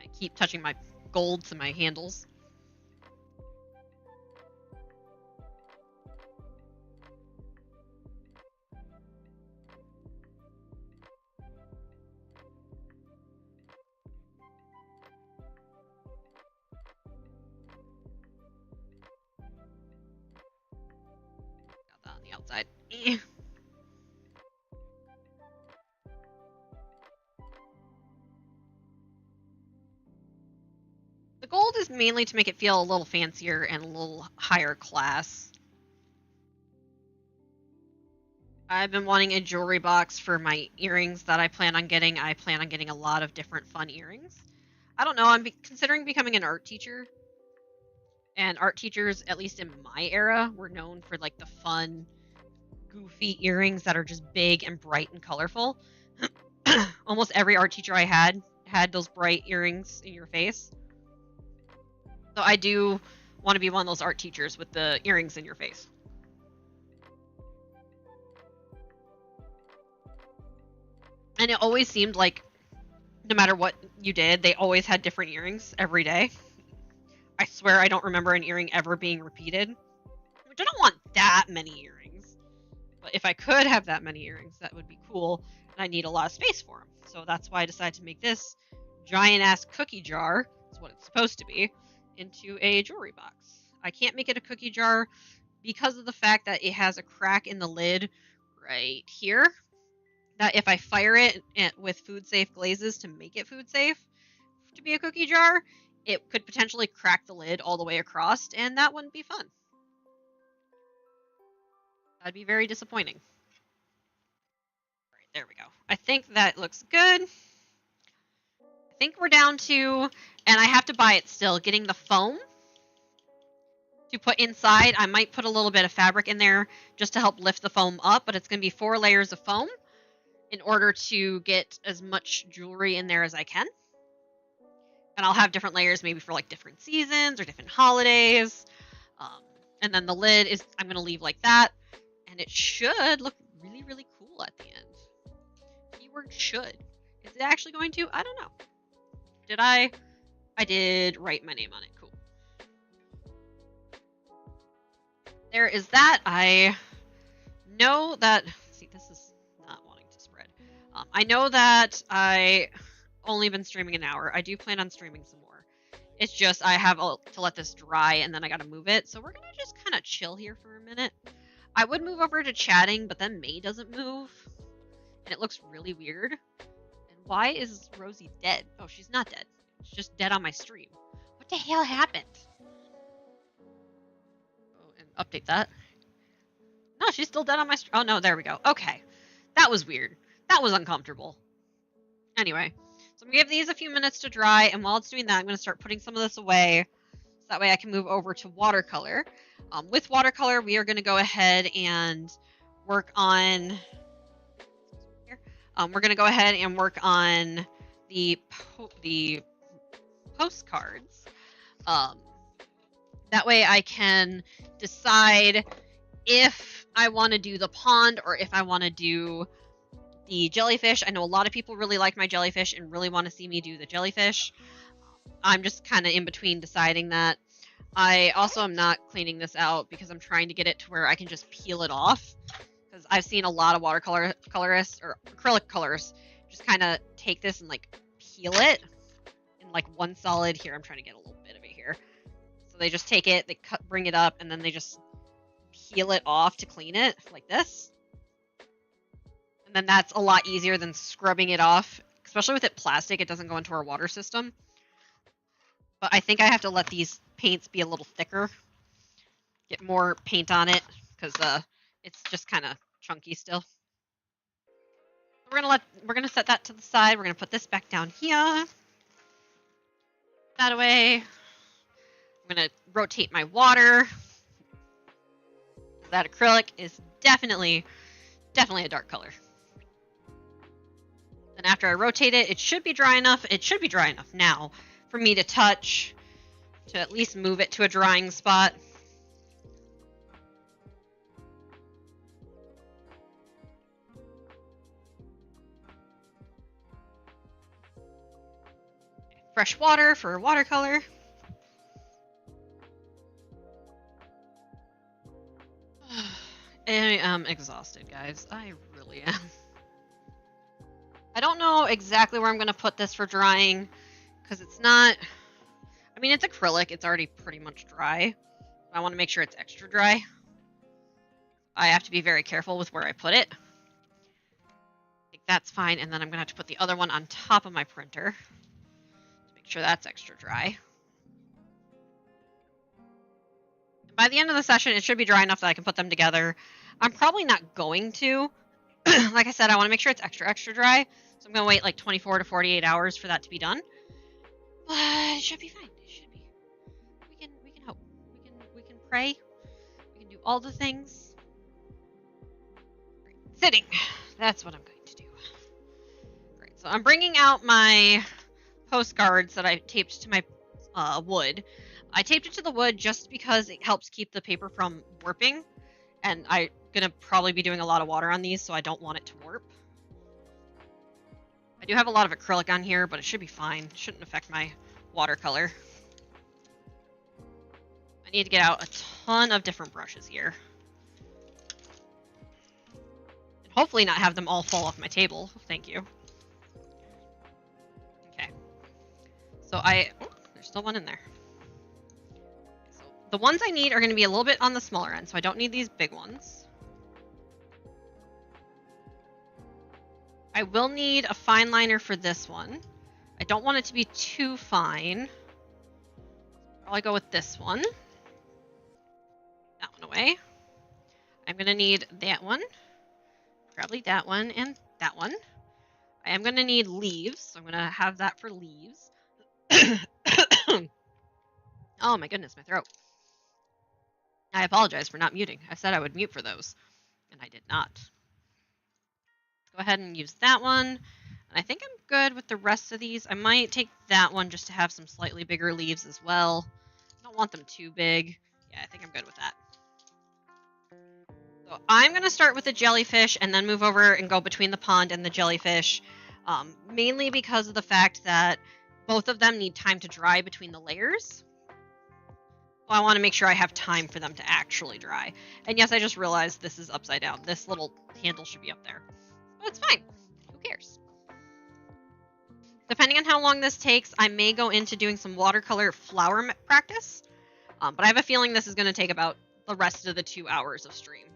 I keep touching my gold to my handles. Got that on the outside. The gold is mainly to make it feel a little fancier and a little higher class. I've been wanting a jewelry box for my earrings that I plan on getting. I plan on getting a lot of different fun earrings. I don't know, I'm considering becoming an art teacher. And art teachers, at least in my era, were known for like the fun, goofy earrings that are just big and bright and colorful. Almost every art teacher I had those bright earrings in your face. So I do want to be one of those art teachers with the earrings in your face. And it always seemed like no matter what you did, they always had different earrings every day. I swear I don't remember an earring ever being repeated. Which I don't want that many earrings. But if I could have that many earrings, that would be cool. And I need a lot of space for them. So that's why I decided to make this giant-ass cookie jar, is what it's supposed to be, into a jewelry box. I can't make it a cookie jar because of the fact that it has a crack in the lid right here. That if I fire it with food-safe glazes to make it food-safe to be a cookie jar, it could potentially crack the lid all the way across, and that wouldn't be fun. That'd be very disappointing. All right, there we go. I think that looks good. I think we're down to, and I have to buy it still, getting the foam to put inside. I might put a little bit of fabric in there just to help lift the foam up, but it's going to be 4 layers of foam in order to get as much jewelry in there as I can. And I'll have different layers maybe for like different seasons or different holidays. And then the lid is, I'm going to leave like that. And it should look really, really cool at the end. Keyword should. Is it actually going to? I don't know. Did I? I did write my name on it. Cool. There is that. I know that, see, this is not wanting to spread. I know that I only been streaming an hour. I do plan on streaming some more. It's just I have to let this dry and then I gotta move it. So we're gonna just kind of chill here for a minute. I would move over to chatting, but then May doesn't move. And it looks really weird. And why is Rosie dead? Oh, she's not dead. She's just dead on my stream. What the hell happened? Oh, and update that. No, she's still dead on my stream. Oh, no, there we go. Okay. That was weird. That was uncomfortable. Anyway, So I'm going to give these a few minutes to dry, and while it's doing that, I'm going to start putting some of this away, so that way I can move over to watercolor. With watercolor, we are going to go ahead and work on... we're going to go ahead and work on the postcards. That way I can decide if I want to do the pond or if I want to do the jellyfish. I know a lot of people really like my jellyfish and really want to see me do the jellyfish. I'm just kind of in between deciding that. I also am not cleaning this out because I'm trying to get it to where I can just peel it off. Because I've seen a lot of watercolor colorists or acrylic colors just kind of take this and like peel it in like one solid. Here, I'm trying to get a little bit of it here. So they just take it, they bring it up, and then they just peel it off to clean it like this. And then that's a lot easier than scrubbing it off, especially with it plastic. It doesn't go into our water system. But I think I have to let these paints be a little thicker, get more paint on it, because it's just kind of chunky still. We're gonna set that to the side. We're gonna put this back down here. That away. I'm gonna rotate my water. That acrylic is definitely a dark color. Then after I rotate it, it should be dry enough. It should be dry enough now for me to touch, to at least move it to a drying spot. Fresh water for watercolor. I am exhausted, guys. I really am. I don't know exactly where I'm going to put this for drying, because it's not... I mean, it's acrylic. It's already pretty much dry. I want to make sure it's extra dry. I have to be very careful with where I put it. I think that's fine, and then I'm going to have to put the other one on top of my printer to make sure that's extra dry. By the end of the session, it should be dry enough that I can put them together. I'm probably not going to. Like I said, I want to make sure it's extra dry. So I'm going to wait like 24 to 48 hours for that to be done. But it should be fine. It should be. We can hope. We can pray. We can do all the things. Sitting. That's what I'm going to do. Great. So I'm bringing out my postcards that I taped to my wood. I taped it to the wood just because it helps keep the paper from warping. And I'm going to probably be doing a lot of water on these, so I don't want it to warp. I do have a lot of acrylic on here, but it should be fine. It shouldn't affect my watercolor. I need to get out a ton of different brushes here. And hopefully not have them all fall off my table. Thank you. Okay. So there's still one in there. So the ones I need are going to be a little bit on the smaller end, so I don't need these big ones. I will need a fine liner for this one. I don't want it to be too fine. I'll go with this one. That one away. I'm going to need that one. Probably that one and that one. I am going to need leaves, so I'm going to have that for leaves. Oh my goodness, my throat. I apologize for not muting. I said I would mute for those, and I did not. Go ahead and use that one. And I think I'm good with the rest of these. I might take that one just to have some slightly bigger leaves as well. I don't want them too big. Yeah, I think I'm good with that. So I'm going to start with the jellyfish and then move over and go between the pond and the jellyfish. Mainly because of the fact that both of them need time to dry between the layers. Well, I want to make sure I have time for them to actually dry. And yes, I just realized this is upside down. This little handle should be up there. But it's fine. Who cares? Depending on how long this takes, I may go into doing some watercolor flower practice. But I have a feeling this is going to take about the rest of the 2 hours of stream.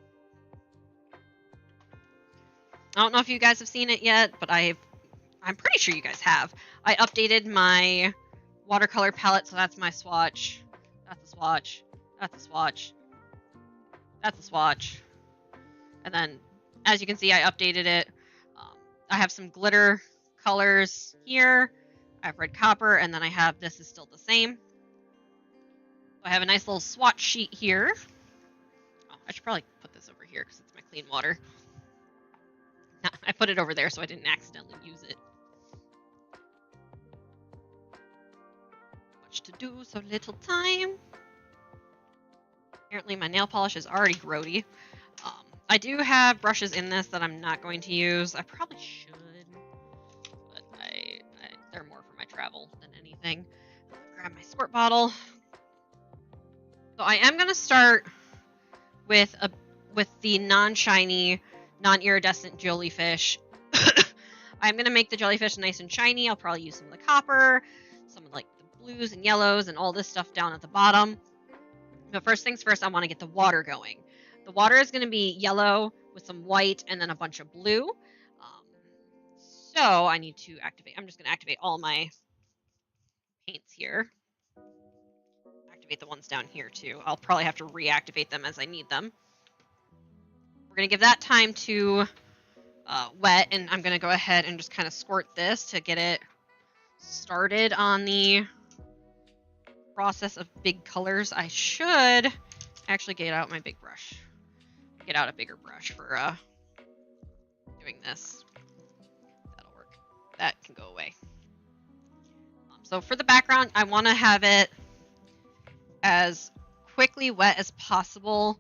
I don't know if you guys have seen it yet, but I'm pretty sure you guys have. I updated my watercolor palette, so that's my swatch. That's a swatch. That's a swatch. That's a swatch. And then, as you can see, I updated it. I have some glitter colors here. I have red copper, and then I have this is still the same. So I have a nice little swatch sheet here. Oh, I should probably put this over here because it's my clean water. I put it over there so I didn't accidentally use it. Much to do, so little time. Apparently my nail polish is already grody. I do have brushes in this that I'm not going to use. I probably should, but they're more for my travel than anything. Grab my squirt bottle. So I am going to start with the non-shiny, non-iridescent jellyfish. I'm going to make the jellyfish nice and shiny. I'll probably use some of the copper, some of like the blues and yellows and all this stuff down at the bottom. But first things first, I want to get the water going. The water is going to be yellow with some white and then a bunch of blue. So I need to activate. I'm just going to activate all my paints here. Activate the ones down here too. I'll probably have to reactivate them as I need them. We're going to give that time to wet, and I'm going to go ahead and just kind of squirt this to get it started on the process of big colors. I should actually get out my big brush. Get out a bigger brush for doing this. That'll work. That can go away. So for the background, I want to have it as quickly wet as possible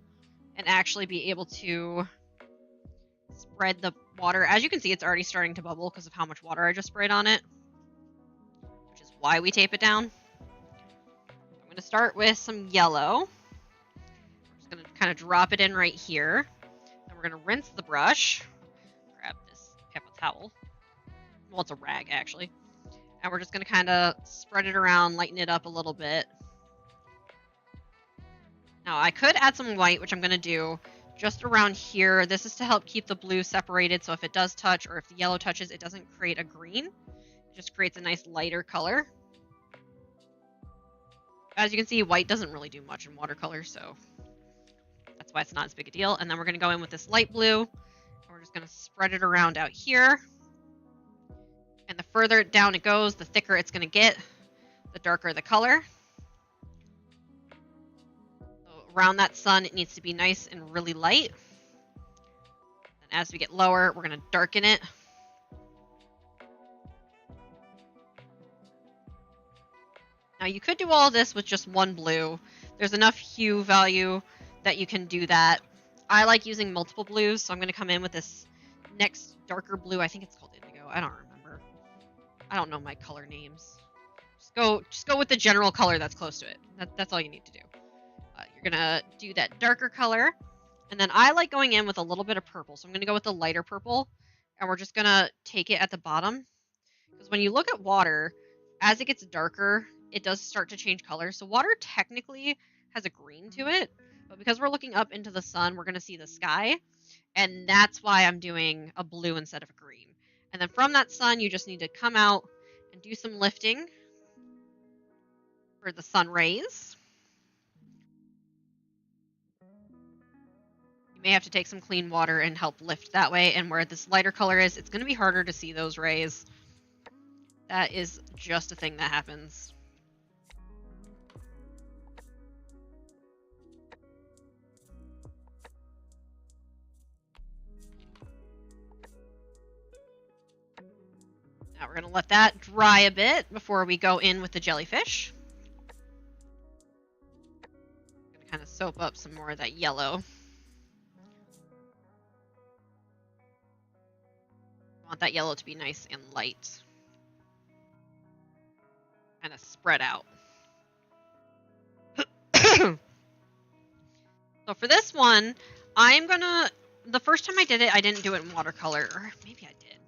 and actually be able to spread the water. As you can see, it's already starting to bubble because of how much water I just sprayed on it, which is why we tape it down. I'm going to start with some yellow. I'm going to kind of drop it in right here. Then we're going to rinse the brush. Grab this paper towel. Well, it's a rag, actually. And we're just going to kind of spread it around, lighten it up a little bit. Now, I could add some white, which I'm going to do just around here. This is to help keep the blue separated, so if it does touch, or if the yellow touches, it doesn't create a green. It just creates a nice lighter color. As you can see, white doesn't really do much in watercolor, so that's why it's not as big a deal. And then we're going to go in with this light blue. And we're just going to spread it around out here. And the further down it goes, the thicker it's going to get, the darker the color. So around that sun, it needs to be nice and really light. And as we get lower, we're going to darken it. Now you could do all this with just one blue. There's enough hue value that you can do that. I like using multiple blues, so I'm going to come in with this next darker blue. I think it's called indigo. I don't remember. I don't know my color names. Just go with the general color that's close to it. That's all you need to do. You're going to do that darker color. And then I like going in with a little bit of purple. So I'm going to go with the lighter purple. And we're just going to take it at the bottom. Because when you look at water, as it gets darker, it does start to change color. So water technically has a green to it. But because we're looking up into the sun, we're going to see the sky. And that's why I'm doing a blue instead of a green. And then from that sun, you just need to come out and do some lifting for the sun rays. You may have to take some clean water and help lift that way. And where this lighter color is, it's going to be harder to see those rays. That is just a thing that happens. Now we're going to let that dry a bit before we go in with the jellyfish. I'm going to kind of soap up some more of that yellow. I want that yellow to be nice and light. Kind of spread out. So for this one, I'm going to... The first time I did it, I didn't do it in watercolor. Or maybe I did.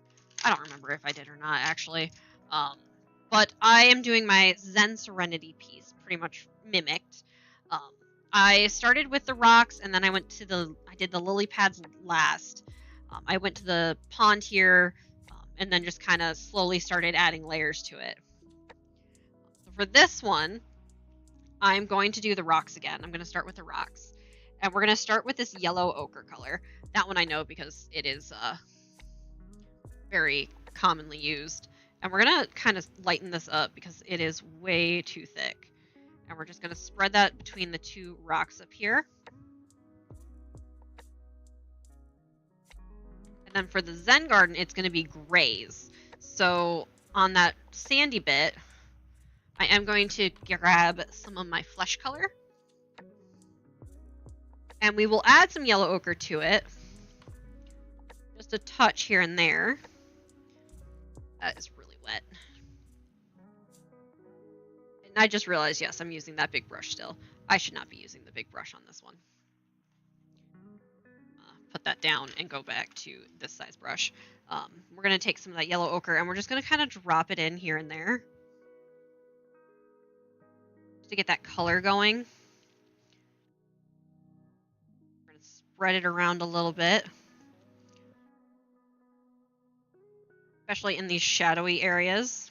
I don't remember if I did or not, actually. But I am doing my Zen Serenity piece, pretty much mimicked. I started with the rocks, and then I did the lily pads last. I went to the pond here, and then just kind of slowly started adding layers to it. So for this one, I'm going to do the rocks again. I'm going to start with the rocks. And we're going to start with this yellow ochre color. That one I know because it is very commonly used. And we're going to kind of lighten this up because it is way too thick. And we're just going to spread that between the two rocks up here. And then for the Zen garden, it's going to be grays. So on that sandy bit, I am going to grab some of my flesh color. And we will add some yellow ochre to it. Just a touch here and there. That is really wet. And I just realized, yes, I'm using that big brush still. I should not be using the big brush on this one. Put that down and go back to this size brush. We're going to take some of that yellow ochre and we're just going to kind of drop it in here and there. Just to get that color going. We're going to spread it around a little bit. Especially in these shadowy areas.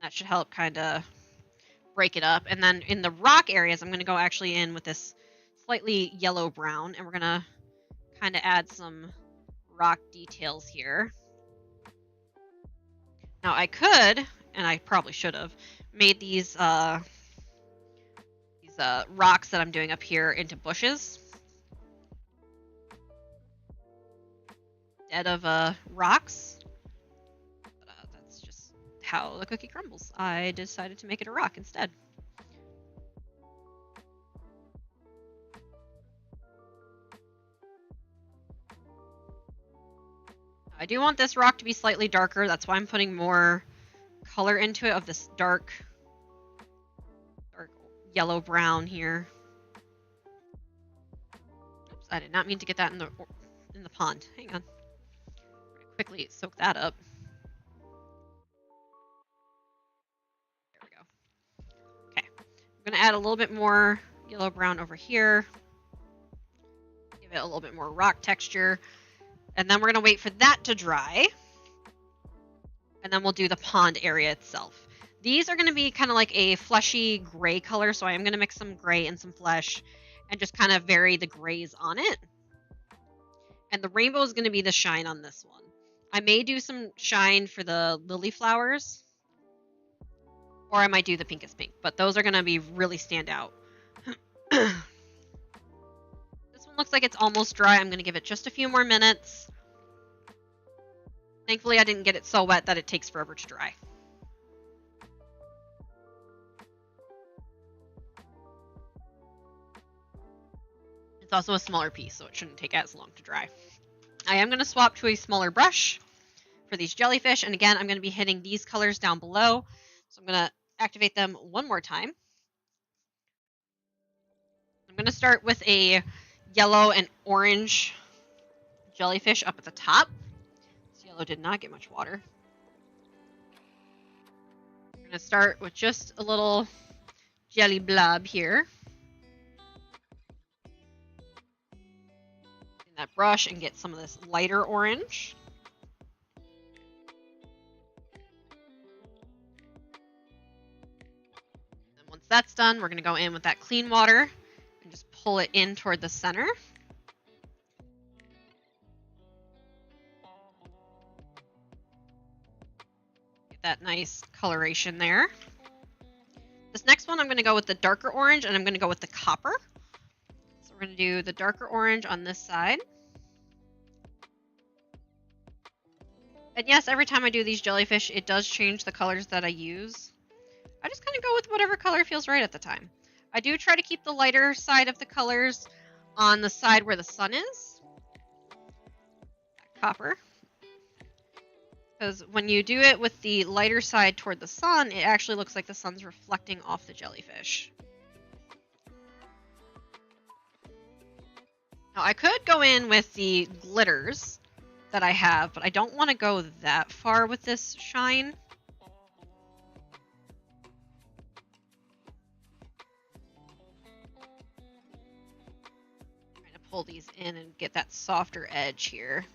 That should help kind of break it up. And then in the rock areas, I'm going to go actually in with this slightly yellow brown. And we're going to kind of add some rock details here. Now I could, and I probably should have, made these rocks that I'm doing up here into bushes. Instead of rocks. But, that's just how the cookie crumbles. I decided to make it a rock instead. I do want this rock to be slightly darker. That's why I'm putting more color into it of this dark yellow brown here. Oops, I did not mean to get that in the pond. Hang on. Quickly soak that up. There we go. Okay. I'm going to add a little bit more yellow brown over here. Give it a little bit more rock texture. And then we're going to wait for that to dry. And then we'll do the pond area itself. These are going to be kind of like a fleshy gray color. So I am going to mix some gray and some flesh and just kind of vary the grays on it. And the rainbow is going to be the shine on this one. I may do some shine for the lily flowers. Or I might do the pinkest pink. But those are going to be really stand out. This one looks like it's almost dry. I'm going to give it just a few more minutes. Thankfully, I didn't get it so wet that it takes forever to dry. It's also a smaller piece, so it shouldn't take as long to dry. I am going to swap to a smaller brush for these jellyfish. And again, I'm going to be hitting these colors down below. So I'm going to activate them one more time. I'm going to start with a yellow and orange jellyfish up at the top. This yellow did not get much water. I'm going to start with just a little jelly blob here. In that brush and get some of this lighter orange. And once that's done, we're going to go in with that clean water and just pull it in toward the center. Get that nice coloration there. This next one, I'm going to go with the darker orange, and I'm going to go with the copper. So we're going to do the darker orange on this side. And yes, every time I do these jellyfish, it does change the colors that I use. I just kind of go with whatever color feels right at the time. I do try to keep the lighter side of the colors on the side where the sun is. Copper. Because when you do it with the lighter side toward the sun, it actually looks like the sun's reflecting off the jellyfish. Now I could go in with the glitters that I have, but I don't want to go that far with this shine. Trying to pull these in and get that softer edge here.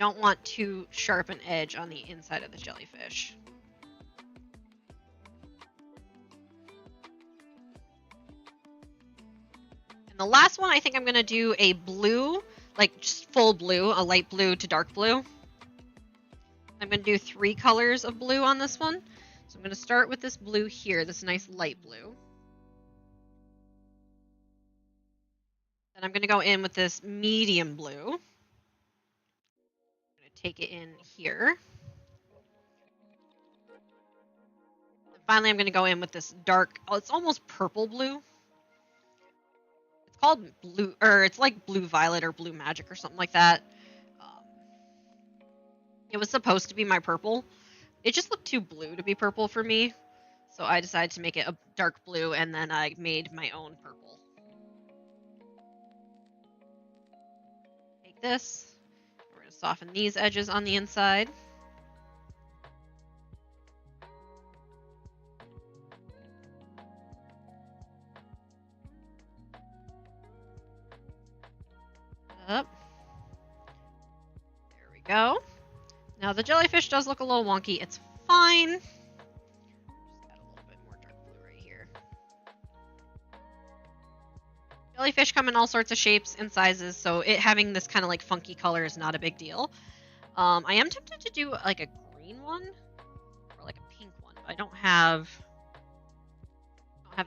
Don't want too sharp an edge on the inside of the jellyfish. And the last one, I think I'm going to do a blue, like just full blue, a light blue to dark blue. I'm going to do 3 colors of blue on this one. So I'm going to start with this blue here, this nice light blue. Then I'm going to go in with this medium blue. I'm going to take it in here. And finally, I'm going to go in with this dark, oh, it's almost purple blue. It's called blue, or it's like blue violet or blue magic or something like that. It was supposed to be my purple. It just looked too blue to be purple for me. So I decided to make it a dark blue, and then I made my own purple. Take this. We're going to soften these edges on the inside. Up. There we go. Now the jellyfish does look a little wonky. It's fine. Just add a little bit more dark blue right here. Jellyfish come in all sorts of shapes and sizes, so it having this kind of like funky color is not a big deal. I am tempted to do like a green one or like a pink one, but I don't have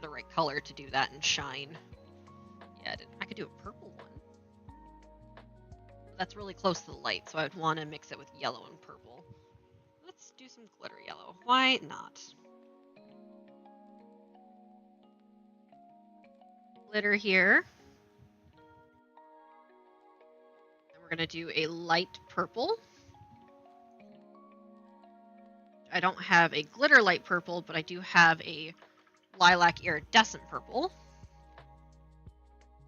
the right color to do that and shine. Yeah, I could do a purple one. That's really close to the light, so I would want to mix it with yellow and purple. Let's do some glitter yellow. Why not? Glitter here. And we're going to do a light purple. I don't have a glitter light purple, but I do have a lilac iridescent purple.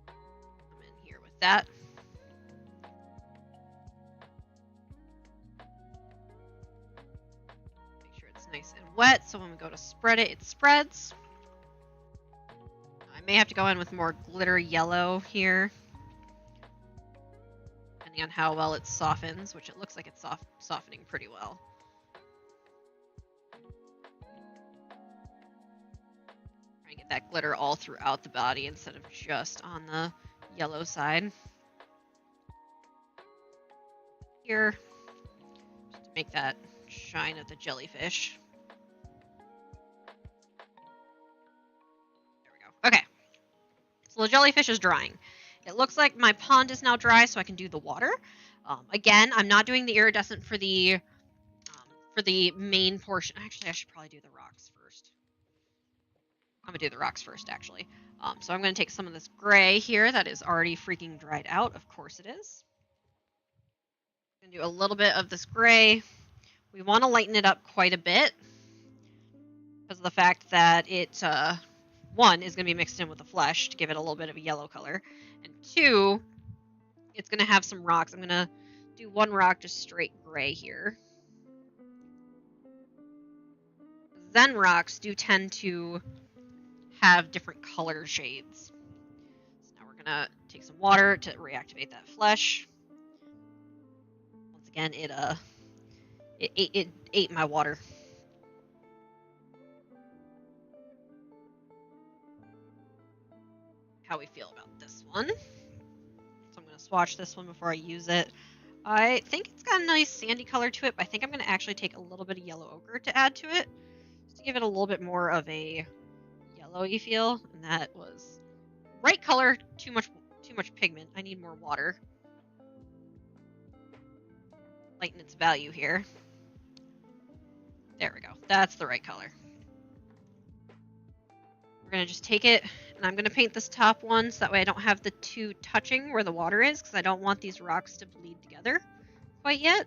Come in here with that. Nice and wet, so when we go to spread it, it spreads. I may have to go in with more glitter yellow here, depending on how well it softens, which it looks like it's softening pretty well. Try to get that glitter all throughout the body instead of just on the yellow side. Here, just to make that shine of the jellyfish. There we go. Okay. So the jellyfish is drying. It looks like my pond is now dry, so I can do the water. Again, I'm not doing the iridescent for the main portion. Actually, I should probably do the rocks first. I'm going to do the rocks first, actually. So I'm going to take some of this gray here that is already freaking dried out. Of course it is. I'm going to do a little bit of this gray. We want to lighten it up quite a bit because of the fact that it, one, is going to be mixed in with the flesh to give it a little bit of a yellow color. And two, it's going to have some rocks. I'm going to do one rock just straight gray here. Zen rocks do tend to have different color shades. So now we're going to take some water to reactivate that flesh. Once again, it ate my water. How we feel about this one. So I'm going to swatch this one before I use it. I think it's got a nice sandy color to it, but I think I'm going to actually take a little bit of yellow ochre to add to it, just to give it a little bit more of a yellowy feel. And that was right color, too much pigment. I need more water. Lighten its value here. There we go. That's the right color. We're going to just take it, and I'm going to paint this top one so that way I don't have the two touching where the water is, because I don't want these rocks to bleed together quite yet.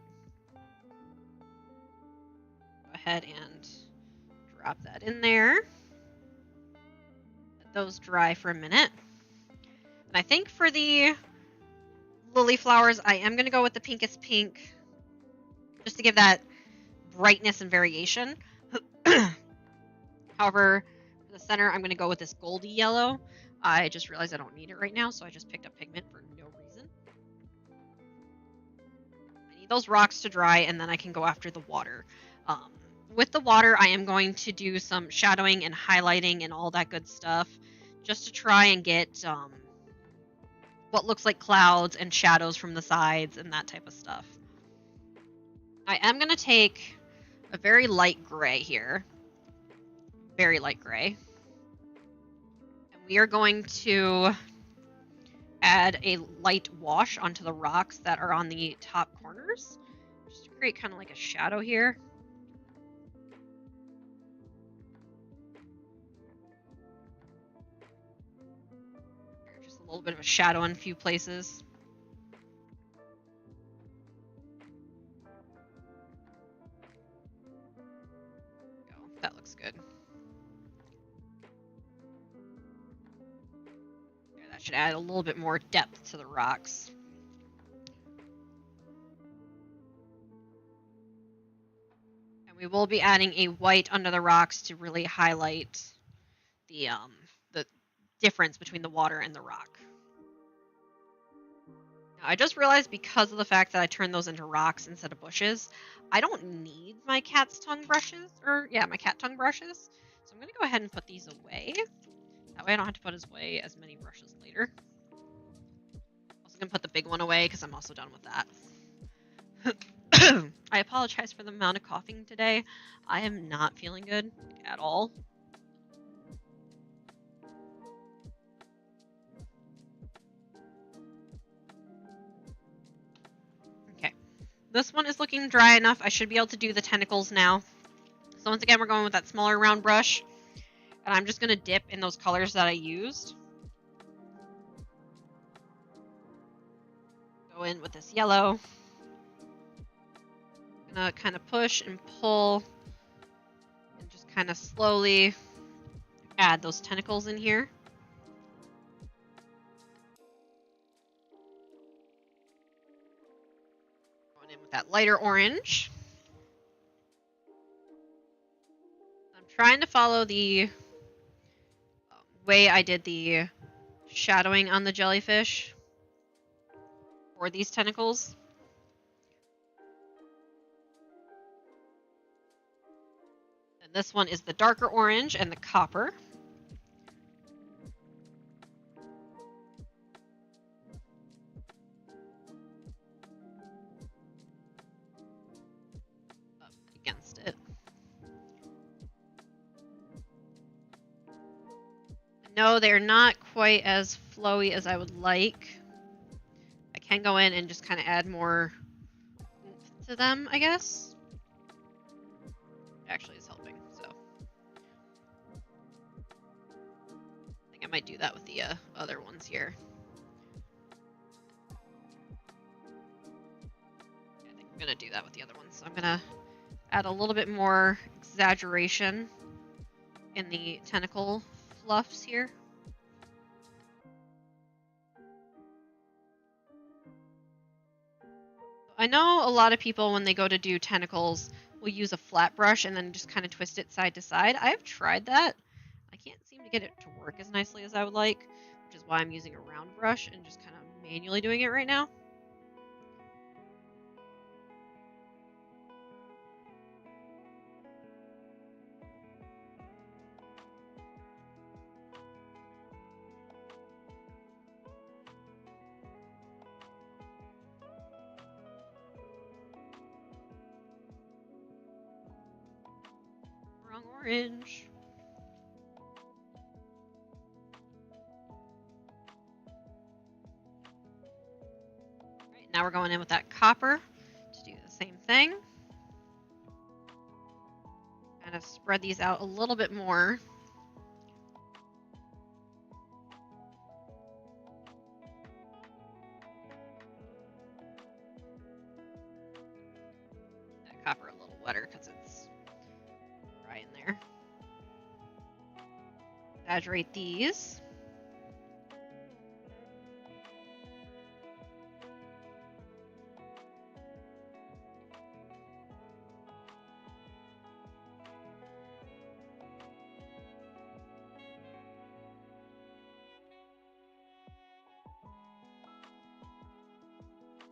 Go ahead and drop that in there. Let those dry for a minute. And I think for the lily flowers, I am going to go with the pinkest pink, just to give that brightness and variation. However, for the center, I'm going to go with this goldy yellow. I just realized I don't need it right now, so I just picked up pigment for no reason. I need those rocks to dry, and then I can go after the water. With the water, I am going to do some shadowing and highlighting and all that good stuff, just to try and get what looks like clouds and shadows from the sides and that type of stuff. I am going to take a very light gray here. Very light gray. And we are going to add a light wash onto the rocks that are on the top corners, just to create kind of like a shadow here. Just a little bit of a shadow in a few places. That looks good. Yeah, that should add a little bit more depth to the rocks. And we will be adding a white under the rocks to really highlight the difference between the water and the rock. Now, I just realized because of the fact that I turned those into rocks instead of bushes, I don't need my cat's tongue brushes, my cat tongue brushes. So I'm going to go ahead and put these away. That way I don't have to put away as many brushes later. I'm also going to put the big one away because I'm also done with that. I apologize for the amount of coughing today. I am not feeling good at all. Okay. This one is looking dry enough. I should be able to do the tentacles now. So once again, we're going with that smaller round brush. And I'm just going to dip in those colors that I used. Go in with this yellow. I'm going to kind of push and pull and just kind of slowly add those tentacles in here. Going in with that lighter orange. I'm trying to follow the way I did the shadowing on the jellyfish for these tentacles. And this one is the darker orange and the copper. Up against it. No, they're not quite as flowy as I would like. I can go in and just kind of add more oomph to them, I guess. It actually is helping, so. I think I might do that with the other ones here. Yeah, I think I'm going to do that with the other ones. So I'm going to add a little bit more exaggeration in the tentacle fluffs here. I know a lot of people, when they go to do tentacles, will use a flat brush and then just kind of twist it side to side. I've tried that. I can't seem to get it to work as nicely as I would like, which is why I'm using a round brush and just kind of manually doing it right now. Wrong orange. Alright, now we're going in with that copper to do the same thing. Kind of spread these out a little bit more. That copper a little wetter because it's dry in there. Exaggerate these.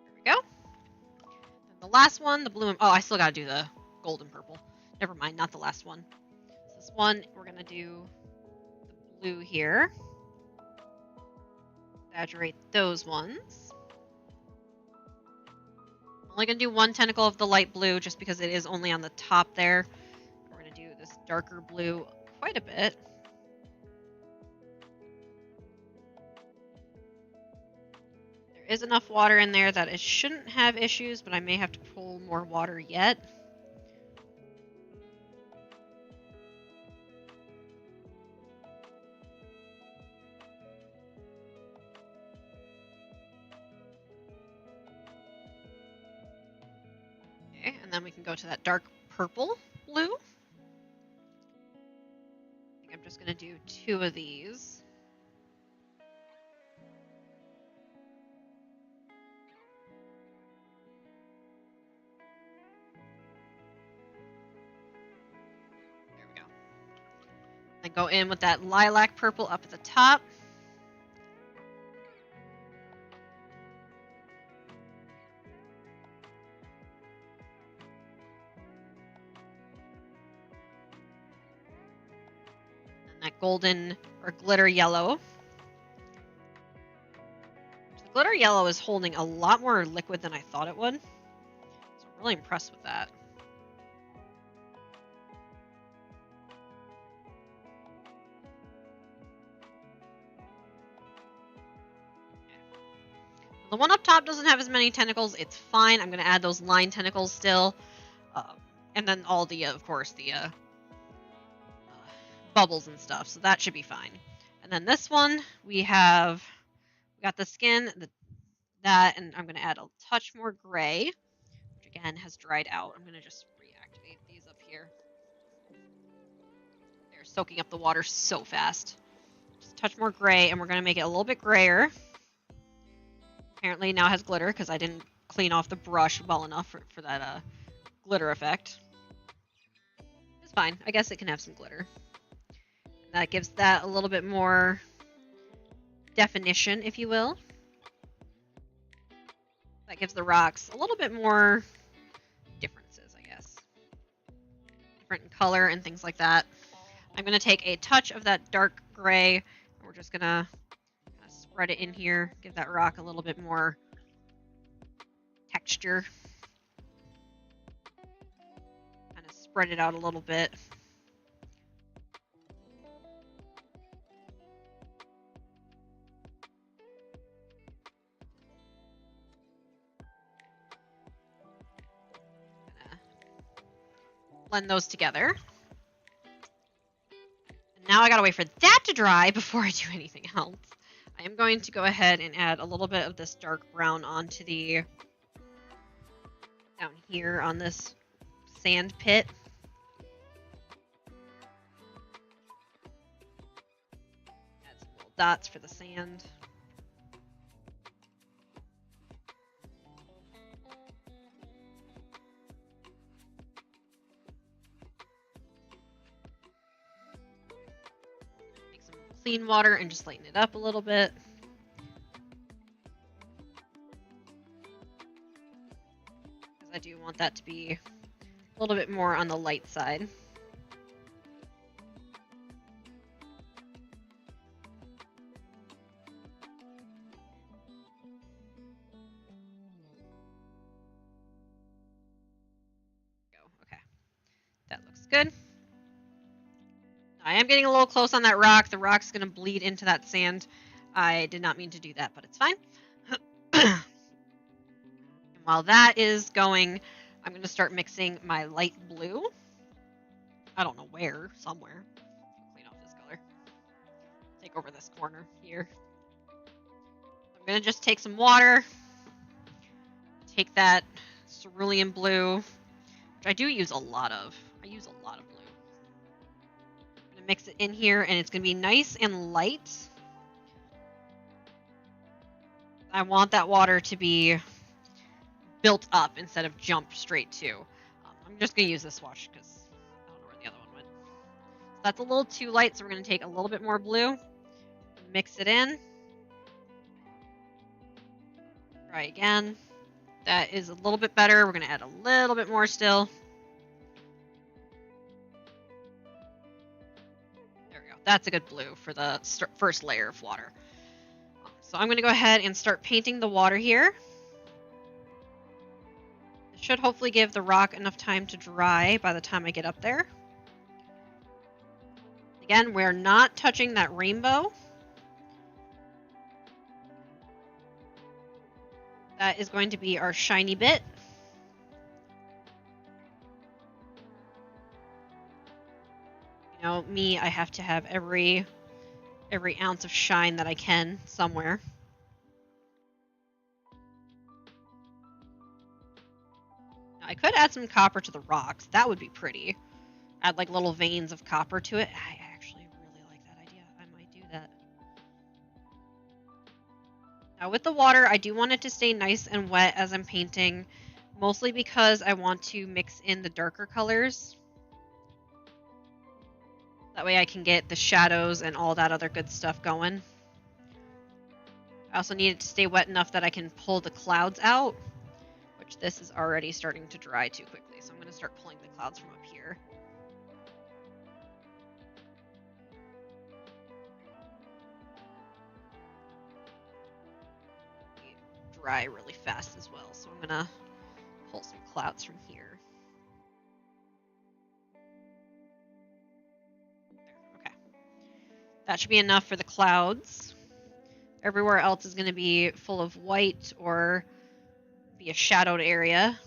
There we go. Then the last one, the blue and, oh, I still gotta do the gold and purple. Never mind, not the last one. So this one, we're gonna do the blue here. Exaggerate those ones. I'm only going to do one tentacle of the light blue just because it is only on the top there. We're going to do this darker blue quite a bit. There is enough water in there that it shouldn't have issues, but I may have to pull more water yet. Okay, and then we can go to that dark purple blue. I think I'm just going to do 2 of these. There we go. Then go in with that lilac purple up at the top. That golden or glitter yellow. The glitter yellow is holding a lot more liquid than I thought it would. So I'm really impressed with that. The one up top doesn't have as many tentacles. It's fine. I'm going to add those line tentacles still. And then all the, of course, the bubbles and stuff, so that should be fine. And then this one, we got the skin, that, and I'm going to add a touch more gray, which again has dried out. I'm going to just reactivate these up here. They're soaking up the water so fast. Just a touch more gray, and we're going to make it a little bit grayer. Apparently now it has glitter, because I didn't clean off the brush well enough for that glitter effect. It's fine. I guess it can have some glitter. That gives that a little bit more definition, if you will. That gives the rocks a little bit more differences, I guess. Different in color and things like that. I'm going to take a touch of that dark gray, and we're just going to spread it in here, give that rock a little bit more texture. Kind of spread it out a little bit. Blend those together. And now I gotta wait for that to dry before I do anything else. I am going to go ahead and add a little bit of this dark brown onto the down here on this sand pit. Add some little dots for the sand. Clean water and just lighten it up a little bit. Because I do want that to be a little bit more on the light side. Okay, that looks good. I am getting a little close on that rock. The rock's going to bleed into that sand. I did not mean to do that, but it's fine. And while that is going, I'm going to start mixing my light blue. I don't know where, somewhere. Clean off this color. Take over this corner here. I'm going to just take some water. Take that cerulean blue, which I do use a lot of. I use a lot of blue. Mix it in here, and it's going to be nice and light. I want that water to be built up instead of jump straight to. I'm just going to use this wash because I don't know where the other one went. So that's a little too light, so we're going to take a little bit more blue, mix it in. Try again. That is a little bit better. We're going to add a little bit more still. That's a good blue for the first layer of water. So I'm going to go ahead and start painting the water here. It should hopefully give the rock enough time to dry by the time I get up there. Again, we're not touching that rainbow. That is going to be our shiny bit. You know, me, I have to have every ounce of shine that I can somewhere. Now, I could add some copper to the rocks. That would be pretty. Add like little veins of copper to it. I actually really like that idea. I might do that. Now with the water, I do want it to stay nice and wet as I'm painting, mostly because I want to mix in the darker colors. That way I can get the shadows and all that other good stuff going. I also need it to stay wet enough that I can pull the clouds out, which this is already starting to dry too quickly. So I'm going to start pulling the clouds from up here. They dry really fast as well, so I'm going to pull some clouds from here. There, okay. That should be enough for the clouds. Everywhere else is going to be full of white or be a shadowed area.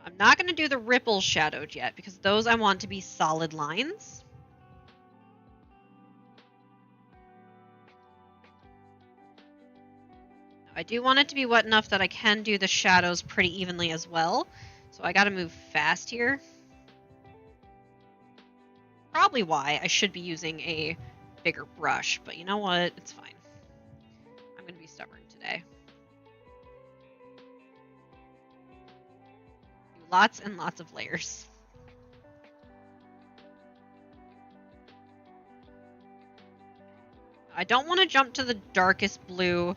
I'm not going to do the ripples shadowed yet because those I want to be solid lines. I do want it to be wet enough that I can do the shadows pretty evenly as well. So I got to move fast here. Probably why I should be using a bigger brush, but you know what? It's fine. I'm going to be stubborn today. Do lots and lots of layers. I don't want to jump to the darkest blue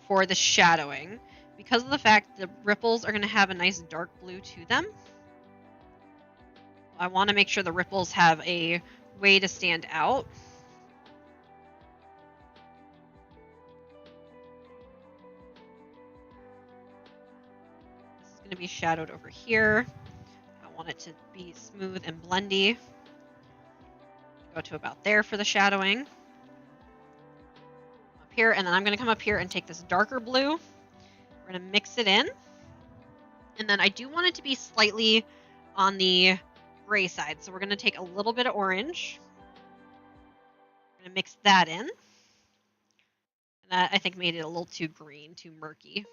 for the shadowing because of the fact the ripples are going to have a nice dark blue to them. I want to make sure the ripples have a way to stand out. This is going to be shadowed over here. I want it to be smooth and blendy. Go to about there for the shadowing. Up here, and then I'm going to come up here and take this darker blue. We're going to mix it in. And then I do want it to be slightly on the gray side. So we're going to take a little bit of orange. We're going to mix that in. And that, I think, made it a little too green, too murky.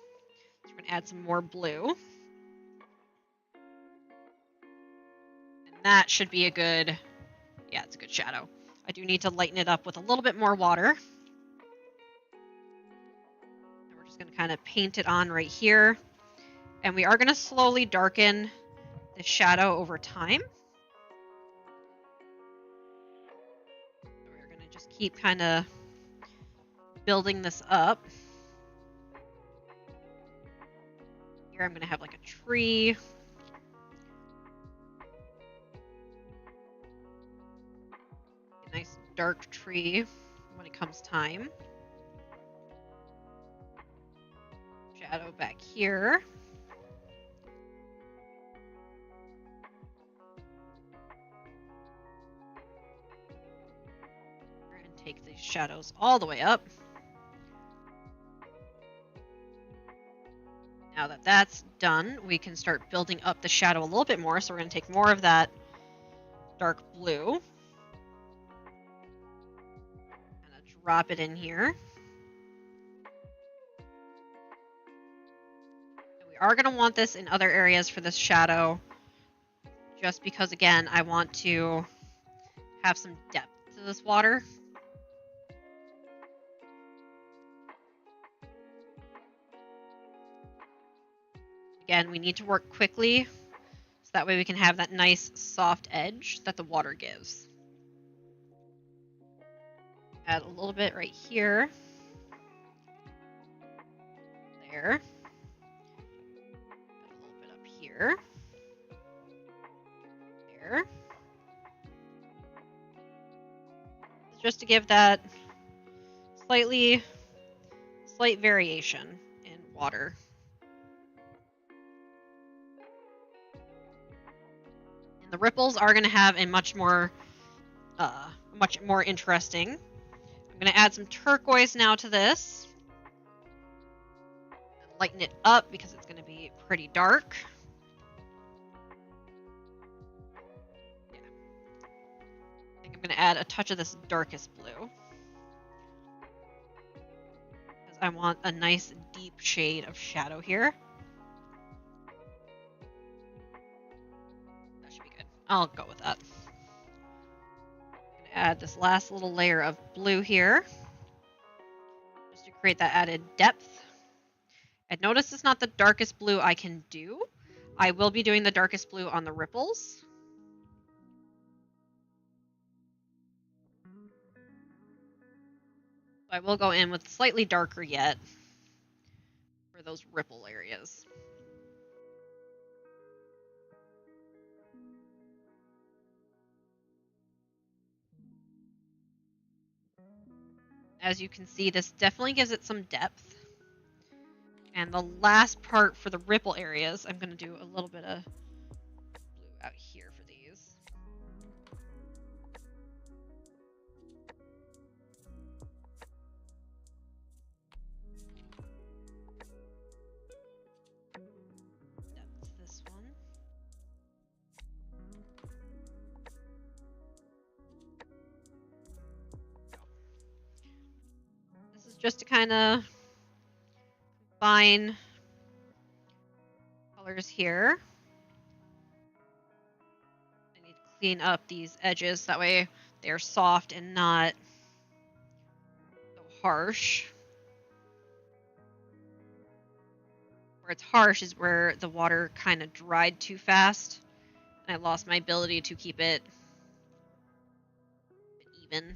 So we're going to add some more blue. And that should be a good, yeah, it's a good shadow. I do need to lighten it up with a little bit more water. And we're just going to kind of paint it on right here. And we are going to slowly darken the shadow over time. We're going to just keep kind of building this up. Here I'm going to have like a tree. A nice dark tree when it comes time. Shadow back here. And take these shadows all the way up. Now that that's done, we can start building up the shadow a little bit more. So we're going to take more of that dark blue. Kind of drop it in here. And we are going to want this in other areas for this shadow. Just because, again, I want to have some depth to this water. Again, we need to work quickly, so that way we can have that nice soft edge that the water gives. Add a little bit right here. There. Add a little bit up here. There. It's just to give that slight variation in water. And the ripples are going to have a much more interesting. I'm going to add some turquoise now to this. And lighten it up because it's going to be pretty dark. Yeah. I think I'm going to add a touch of this darkest blue. Because I want a nice deep shade of shadow here. That should be good. I'll go with that. Add this last little layer of blue here just to create that added depth. And notice it's not the darkest blue I can do. I will be doing the darkest blue on the ripples. I will go in with slightly darker yet for those ripple areas. As you can see, this definitely gives it some depth. And the last part for the ripple areas, I'm going to do a little bit of blue out here for these. That's this one. This is just to kind of combine colors here. I need to clean up these edges, that way they're soft and not so harsh. Where it's harsh is where the water kind of dried too fast, and I lost my ability to keep it even.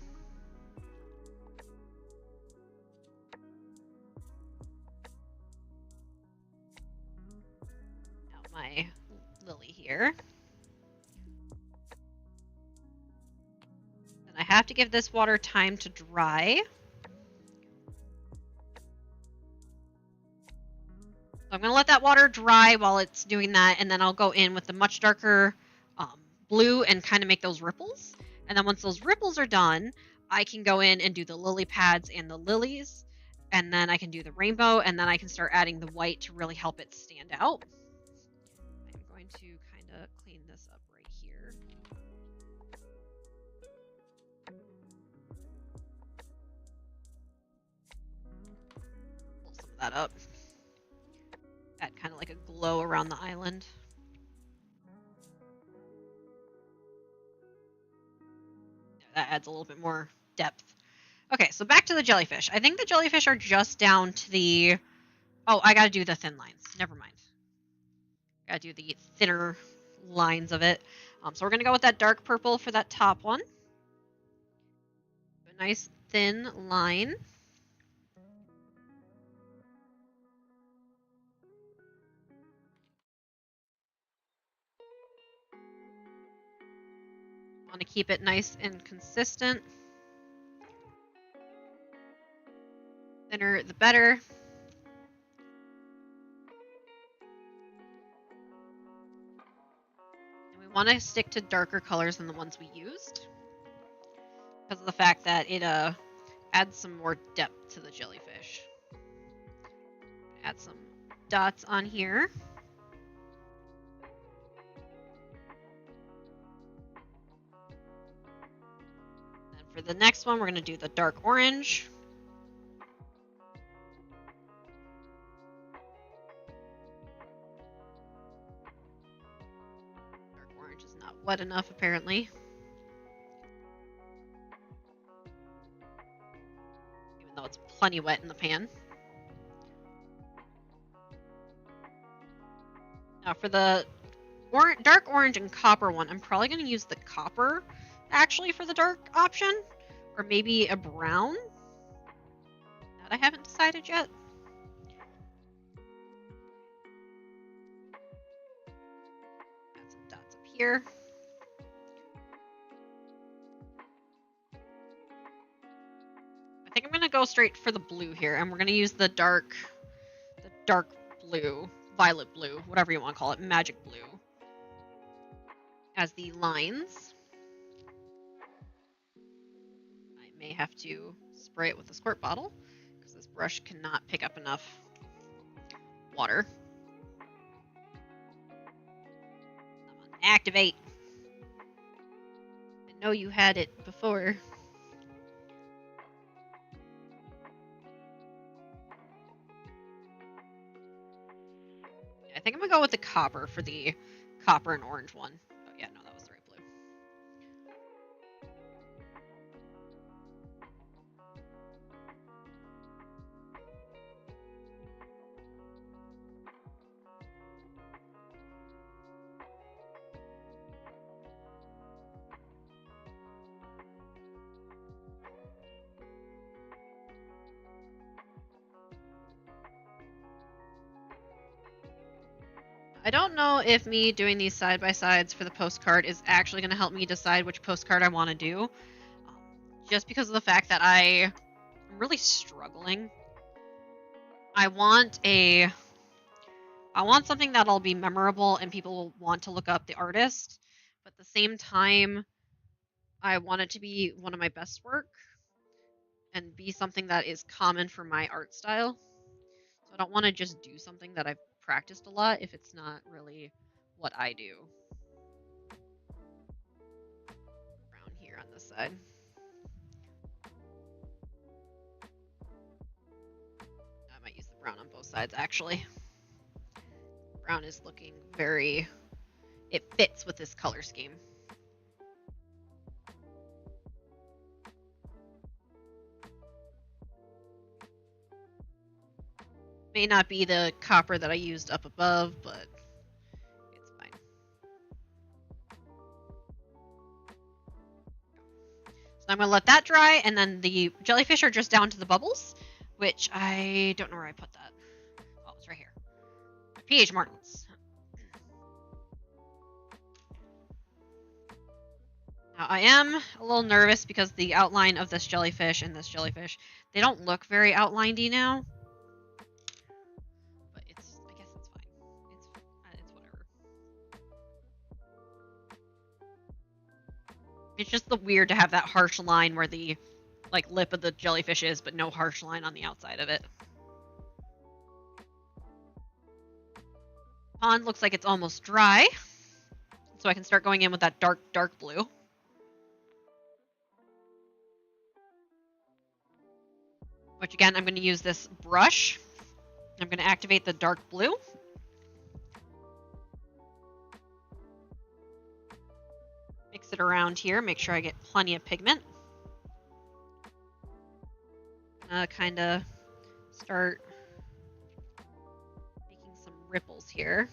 Now my lily here. And I have to give this water time to dry. So I'm going to let that water dry while it's doing that, and then I'll go in with the much darker blue and kind of make those ripples. And then once those ripples are done, I can go in and do the lily pads and the lilies, and then I can do the rainbow, and then I can start adding the white to really help it stand out. I'm going to kind of clean this up right here. Pull some of that up. Add kind of like a glow around the island. That adds a little bit more depth. Okay, so back to the jellyfish. I think the jellyfish are just down to the... Oh, I gotta do the thin lines. Never mind. Gotta do the thinner lines of it. So we're gonna go with that dark purple for that top one. A nice thin line. Want to keep it nice and consistent. Thinner the better. And we want to stick to darker colors than the ones we used, because of the fact that it adds some more depth to the jellyfish. Add some dots on here. And for the next one, we're going to do the dark orange. Dark orange is not wet enough, apparently. Even though it's plenty wet in the pan. Now for the dark orange and copper one, I'm probably going to use the copper actually for the dark option, or maybe a brown. That I haven't decided yet. Add some dots up here. go straight for the blue here, and we're gonna use the dark blue, violet blue, whatever you want to call it, magic blue, as the lines. I may have to spray it with a squirt bottle, because this brush cannot pick up enough water. Come on, activate. I know you had it before. I think I'm gonna go with the copper for the copper and orange one. Oh yeah, no, that was the right blue. I don't know if me doing these side-by-sides for the postcard is actually going to help me decide which postcard I want to do. Just because of the fact that I'm really struggling. I want something that'll be memorable and people will want to look up the artist. But at the same time, I want it to be one of my best work and be something that is common for my art style. So I don't want to just do something that I've practiced a lot if it's not really what I do. Brown here on this side. I might use the brown on both sides actually. Brown is looking very, it fits with this color scheme. May not be the copper that I used up above, but it's fine. So I'm going to let that dry, and then the jellyfish are just down to the bubbles, which I don't know where I put that. Oh, it's right here. My pH markings. Now I am a little nervous because the outline of this jellyfish and this jellyfish, they don't look very outlinedy now. I guess it's fine. It's whatever. It's just weird to have that harsh line where the lip of the jellyfish is, but no harsh line on the outside of it. Pond looks like it's almost dry, so I can start going in with that dark blue. Which again, I'm going to use this brush. I'm going to activate the dark blue. Mix it around here, make sure I get plenty of pigment. Kind of start making some ripples here.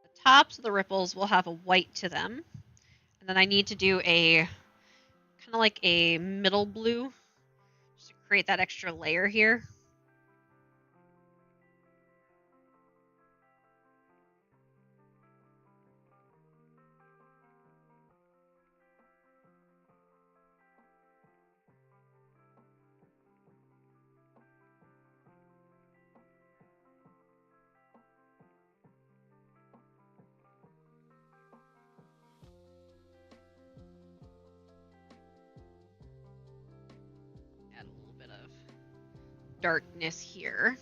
The tops of the ripples will have a white to them. And then I need to do a kind of like a middle blue just to create that extra layer here. Add a little bit of darkness here.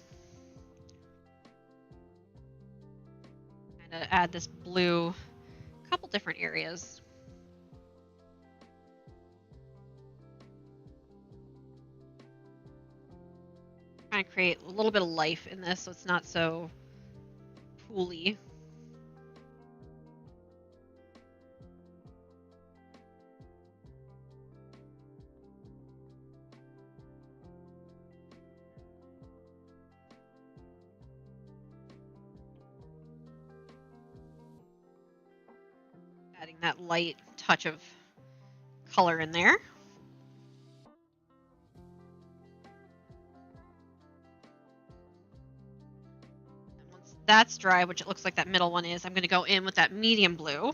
Kind of add this blue a couple different areas. Kind of create a little bit of life in this so it's not so pooly. Adding that light touch of color in there. And once that's dry, which it looks like that middle one is, I'm going to go in with that medium blue.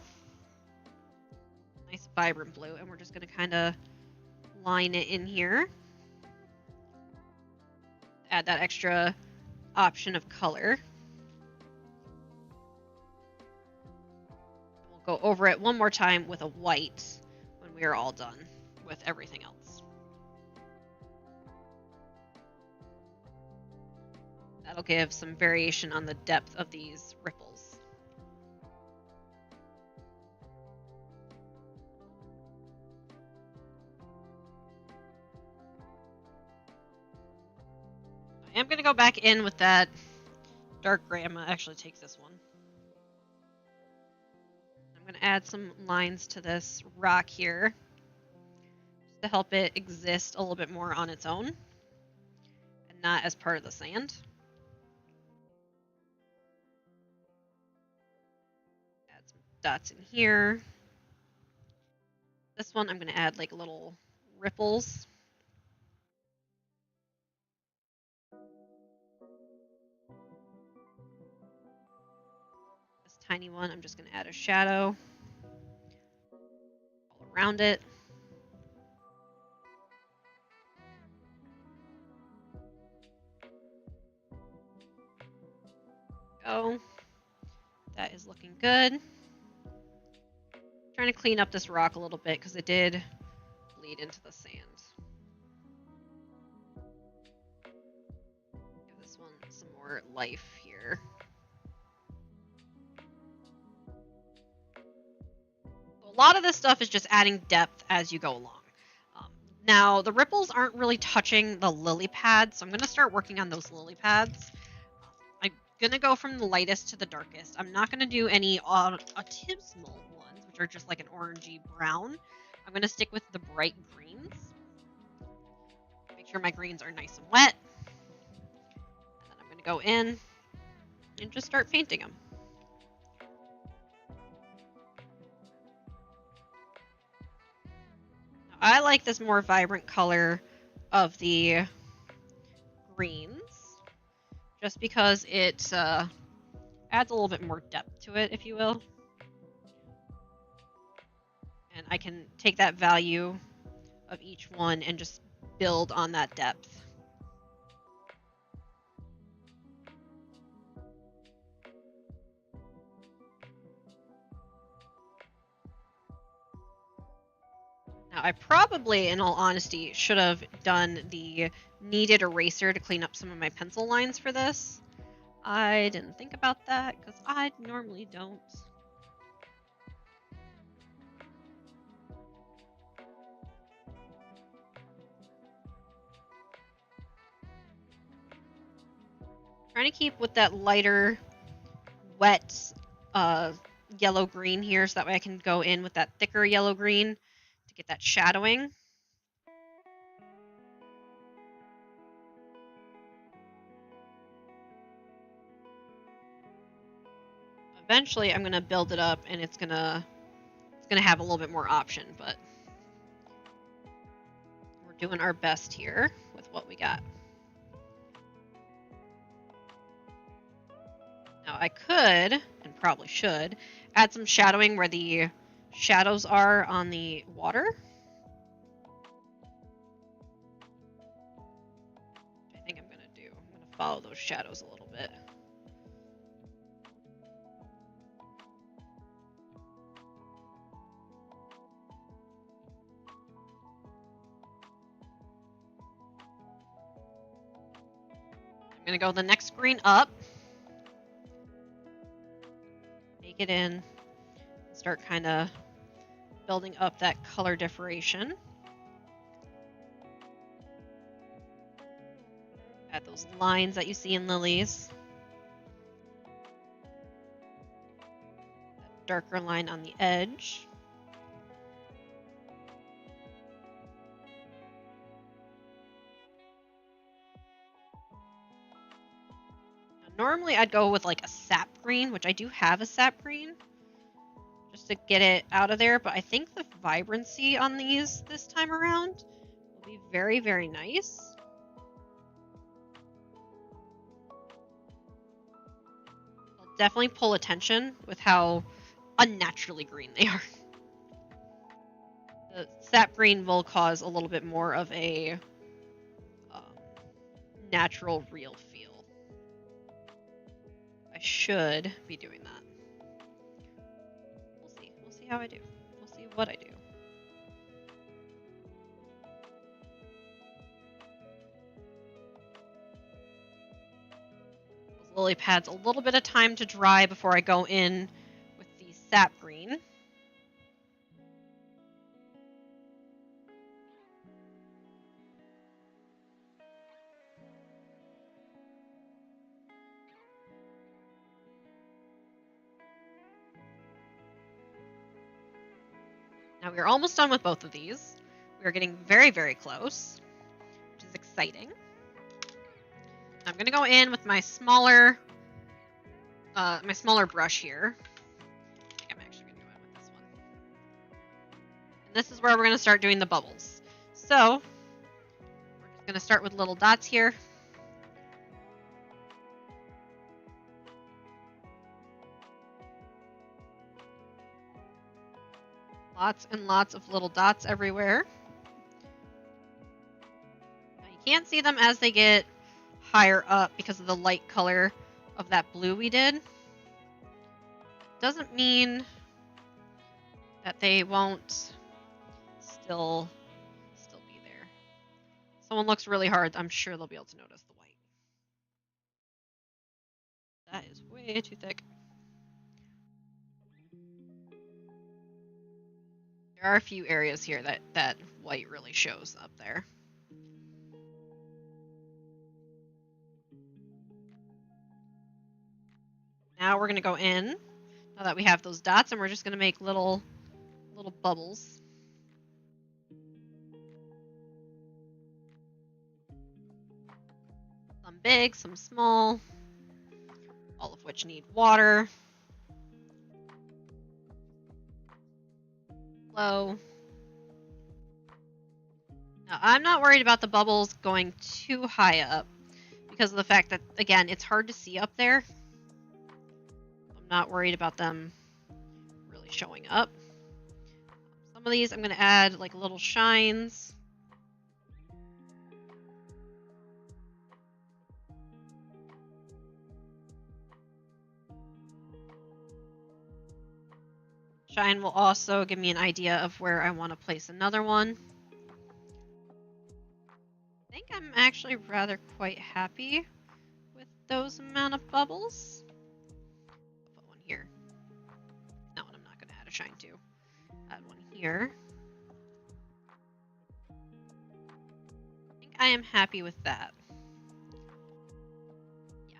Nice vibrant blue, and we're just going to kind of line it in here. Add that extra option of color. We'll go over it one more time with a white when we are all done with everything else. That'll give some variation on the depth of these ripples. I am going to go back in with that dark gray. I'm going to actually take this one. I'm going to add some lines to this rock here just to help it exist a little bit more on its own and not as part of the sand. Add some dots in here. This one I'm going to add like little ripples. This tiny one I'm just going to add a shadow all around it. Go. That is looking good. Trying to clean up this rock a little bit because it did bleed into the sand. Give this one some more life here. So a lot of this stuff is just adding depth as you go along. Now, the ripples aren't really touching the lily pads, so I'm going to start working on those lily pads. I'm going to go from the lightest to the darkest. I'm not going to do any autumnal ones, which are just like an orangey brown. I'm going to stick with the bright greens. Make sure my greens are nice and wet. And then I'm going to go in and just start painting them. Now, I like this more vibrant color of the greens just because it adds a little bit more depth to it, if you will. And I can take that value of each one and just build on that depth. Now, I probably, in all honesty, should have done the kneaded eraser to clean up some of my pencil lines for this. I didn't think about that because I normally don't. Trying to keep with that lighter, wet yellow-green here so that way I can go in with that thicker yellow-green to get that shadowing. Eventually, I'm gonna build it up, and it's gonna have a little bit more option, but we're doing our best here with what we got. Now, I could, and probably should, add some shadowing where the shadows are on the water. Which I think I'm gonna do. I'm gonna follow those shadows a little bit. I'm gonna go the next green up. Take it in. Start kind of building up that color differentiation. Add those lines that you see in lilies. That darker line on the edge. Normally I'd go with like a sap green, which I do have a sap green, just to get it out of there, but I think the vibrancy on these this time around will be very, very nice. definitely pull attention with how unnaturally green they are. The sap green will cause a little bit more of a natural, real feel. I should be doing that. We'll see. We'll see how I do. We'll see what I do. Those lily pads a little bit of time to dry before I go in with the sap green. Now we're almost done with both of these. We're getting very, very close, which is exciting. I'm gonna go in with my smaller brush here. I think I'm actually gonna go in with this one. And this is where we're gonna start doing the bubbles. So we're just gonna start with little dots here. Lots and lots of little dots everywhere. Now you can't see them as they get higher up because of the light color of that blue we did. Doesn't mean that they won't still be there. Someone looks really hard, I'm sure they'll be able to notice the white. That is way too thick. There are a few areas here that white really shows up there. Now we're gonna go in, now that we have those dots, and we're just gonna make little bubbles. Some big, some small, all of which need water. Low. Now, I'm not worried about the bubbles going too high up because of the fact that, again, it's hard to see up there. I'm not worried about them really showing up. Some of these I'm going to add like little shines. Shine will also give me an idea of where I want to place another one. I think I'm actually rather quite happy with those amount of bubbles. I'll put one here. That one I'm not going to add a shine to. Add one here. I think I am happy with that. Yeah.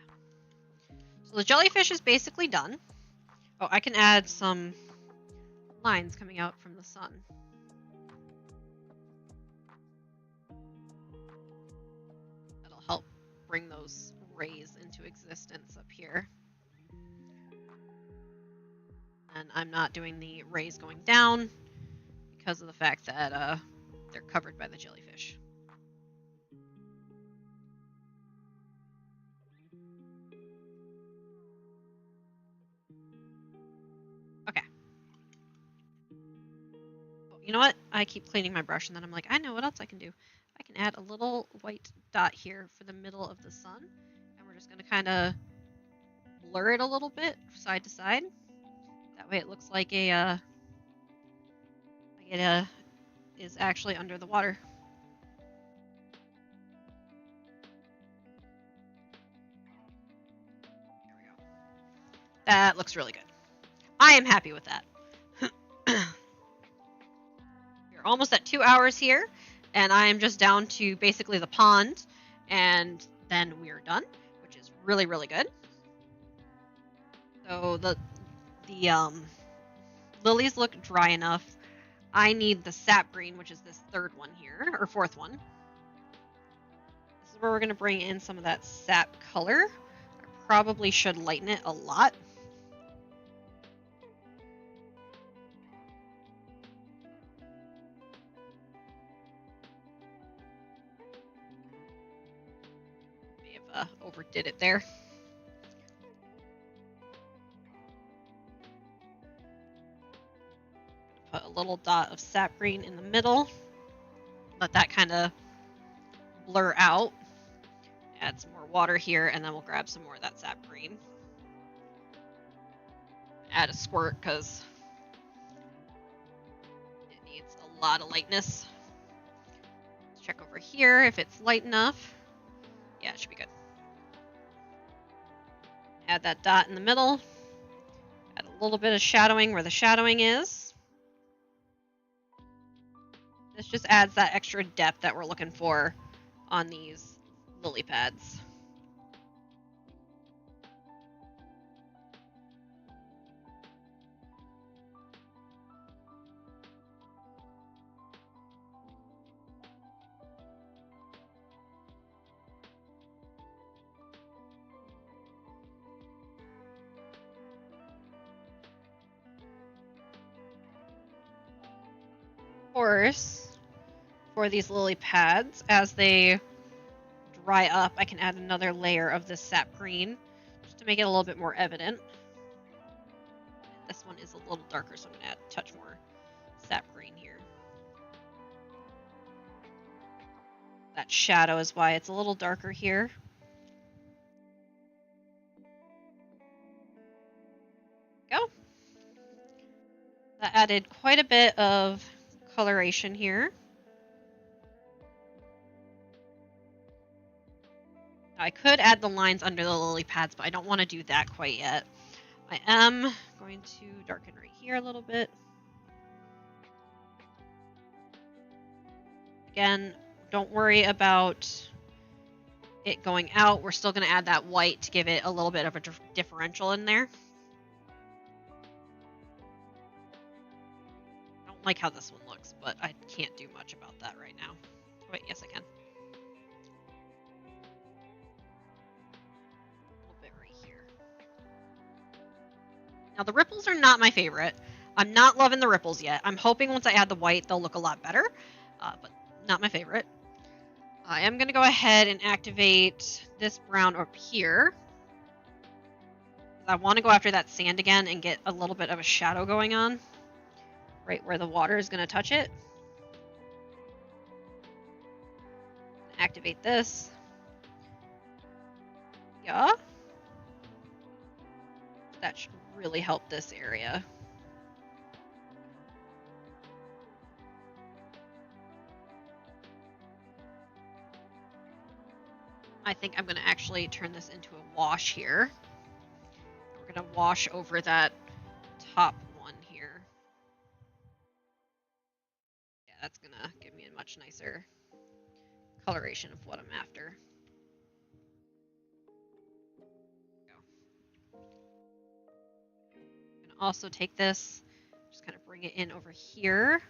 So the jellyfish is basically done. Oh, I can add some lines coming out from the sun. That'll help bring those rays into existence up here. And I'm not doing the rays going down because of the fact that they're covered by the jellyfish. Okay. You know what? I keep cleaning my brush and then I'm like, I know what else I can do. I can add a little white dot here for the middle of the sun. And we're just going to kind of blur it a little bit side to side. That way it looks like it is actually under the water. There we go. That looks really good. I am happy with that. We're almost at 2 hours here, and I am just down to basically the pond, and then we're done, which is really, really good. So the lilies look dry enough. I need the sap green, which is this third one here, or fourth one. This is where we're going to bring in some of that sap color. I probably should lighten it a lot. May have overdid it there. little dot of sap green in the middle. Let that kind of blur out. Add some more water here, and then we'll grab some more of that sap green. Add a squirt because it needs a lot of lightness. Let's check over here if it's light enough. Yeah, it should be good. Add that dot in the middle. Add a little bit of shadowing where the shadowing is. This just adds that extra depth that we're looking for on these lily pads. Of course, for these lily pads, as they dry up, I can add another layer of this sap green just to make it a little bit more evident. This one is a little darker, so I'm going to add a touch more sap green here. That shadow is why it's a little darker here. Go. That added quite a bit of coloration here. I could add the lines under the lily pads, but I don't want to do that quite yet. I am going to darken right here a little bit. Again, don't worry about it going out. We're still going to add that white to give it a little bit of a differential in there. I don't like how this one looks, but I can't do much about that right now. Wait, yes I can. A little bit right here. Now the ripples are not my favorite. I'm not loving the ripples yet. I'm hoping once I add the white, they'll look a lot better, but not my favorite. I am going to go ahead and activate this brown up here. I want to go after that sand again and get a little bit of a shadow going on, right where the water is going to touch it. Activate this. Yeah. That should really help this area. I think I'm going to actually turn this into a wash here. We're going to wash over that top one here. Yeah, that's going to give me a much nicer coloration of what I'm after. I'm going to also take this, just kind of bring it in over here.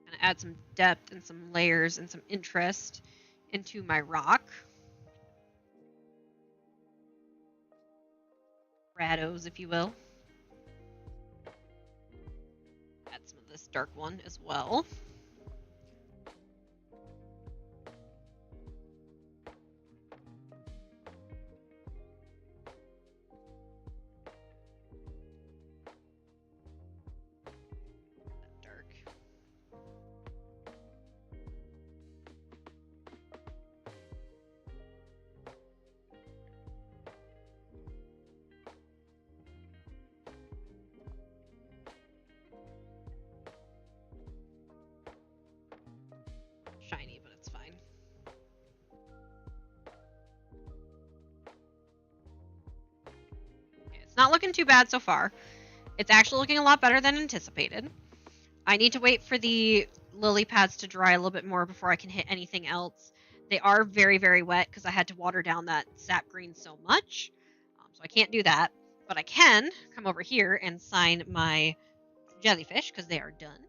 And add some depth and some layers and some interest into my rock. Shadows, if you will. Add some of this dark one as well. Shiny, but it's fine. Okay, it's not looking too bad so far. It's actually looking a lot better than anticipated. I need to wait for the lily pads to dry a little bit more before I can hit anything else. They are very, very wet because I had to water down that sap green so much. So I can't do that. But I can come over here and sign my jellyfish because they are done.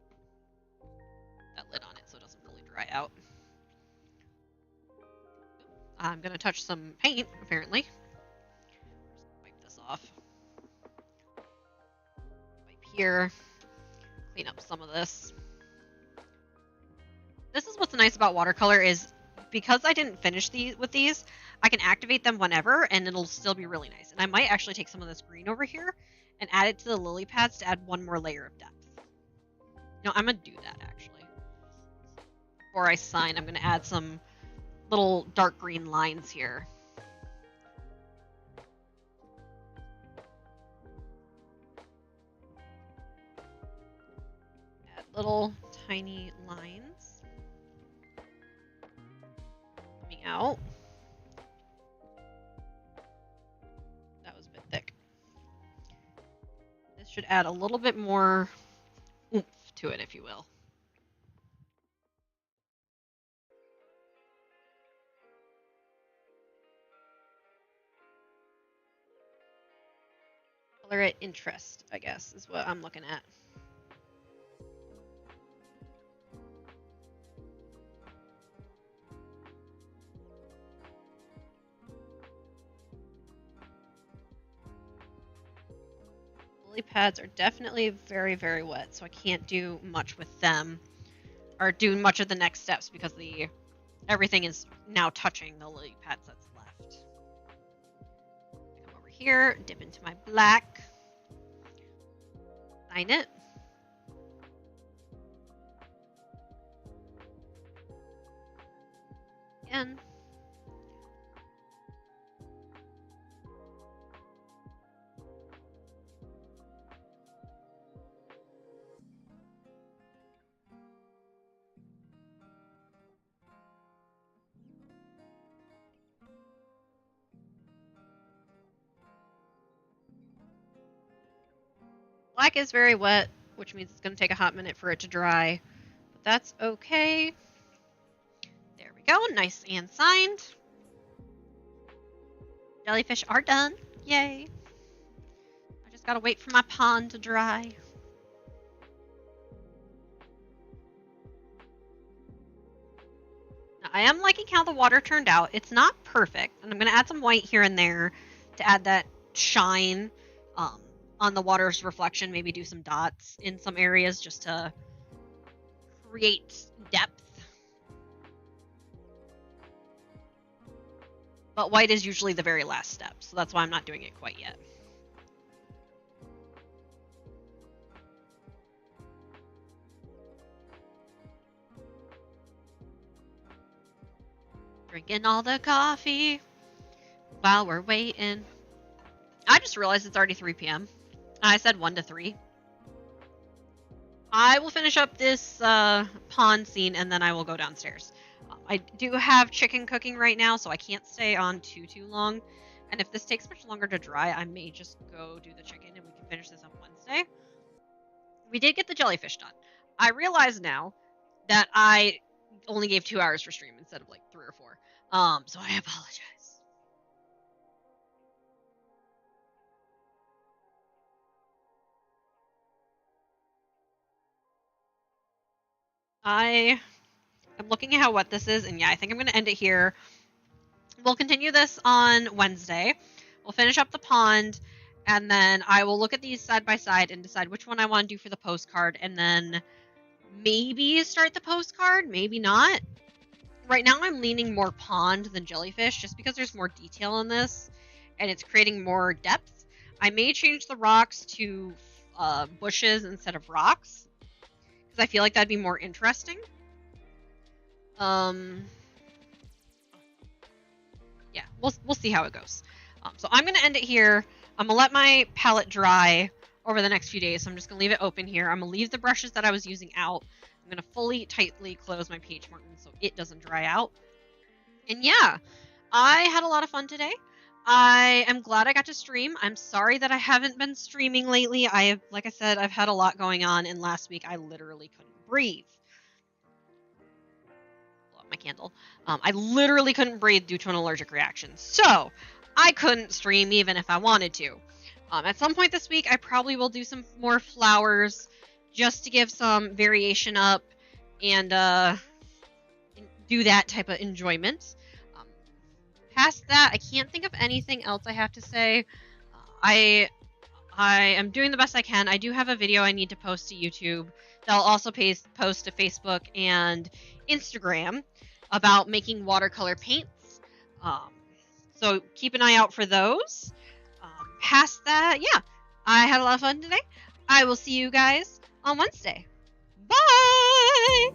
That lid on it so it doesn't fully dry out. I'm going to touch some paint, apparently. Just wipe this off. Wipe here. Clean up some of this. This is what's nice about watercolor is because I didn't finish these, I can activate them whenever and it'll still be really nice. And I might actually take some of this green over here and add it to the lily pads to add one more layer of depth. I'm going to do that, actually. Before I sign, I'm going to add some little dark green lines here. Add little tiny lines coming out. That was a bit thick. This should add a little bit more oomph to it, if you will. Color it interest, I guess, is what I'm looking at. Lily pads are definitely very, very wet, so I can't do much with them or do much of the next steps because everything is now touching the lily pads that's left. Come over here, dip into my black, sign it. Again. Black is very wet, which means it's going to take a hot minute for it to dry, but that's okay. There we go, nice and signed. Jellyfish are done, yay. I just gotta wait for my pond to dry. Now, I am liking how the water turned out. It's not perfect, and I'm gonna add some white here and there to add that shine on the water's reflection, maybe do some dots in some areas just to create depth. But white is usually the very last step, so that's why I'm not doing it quite yet. Drinking all the coffee while we're waiting. I just realized it's already 3 p.m. I said 1 to 3. I will finish up this pond scene and then I will go downstairs. I do have chicken cooking right now, so I can't stay on too long. And if this takes much longer to dry, I may just go do the chicken and we can finish this up Wednesday. We did get the jellyfish done. I realize now that I only gave 2 hours for stream instead of like 3 or 4. So I apologize. I'm looking at how wet this is, and yeah, I think I'm going to end it here. We'll continue this on Wednesday. We'll finish up the pond, and then I will look at these side by side and decide which one I want to do for the postcard, and then maybe start the postcard, maybe not. Right now I'm leaning more pond than jellyfish, just because there's more detail in this, and it's creating more depth. I may change the rocks to bushes instead of rocks, because I feel like that'd be more interesting. Yeah, we'll see how it goes. So I'm going to end it here. I'm going to let my palette dry over the next few days, so I'm just going to leave it open here. I'm going to leave the brushes that I was using out. I'm going to fully, tightly close my pH martin so it doesn't dry out. And yeah, I had a lot of fun today. I am glad I got to stream. I'm sorry that I haven't been streaming lately. Like I said, I've had a lot going on, and last week I literally couldn't breathe. Blow up my candle. I literally couldn't breathe due to an allergic reaction. So I couldn't stream even if I wanted to. At some point this week, I probably will do some more flowers just to give some variation up and do that type of enjoyment. Past that, I can't think of anything else I have to say. I am doing the best I can. I do have a video I need to post to YouTube that I'll also post to Facebook and Instagram about making watercolor paints. So keep an eye out for those. Past that, yeah, I had a lot of fun today. I will see you guys on Wednesday. Bye!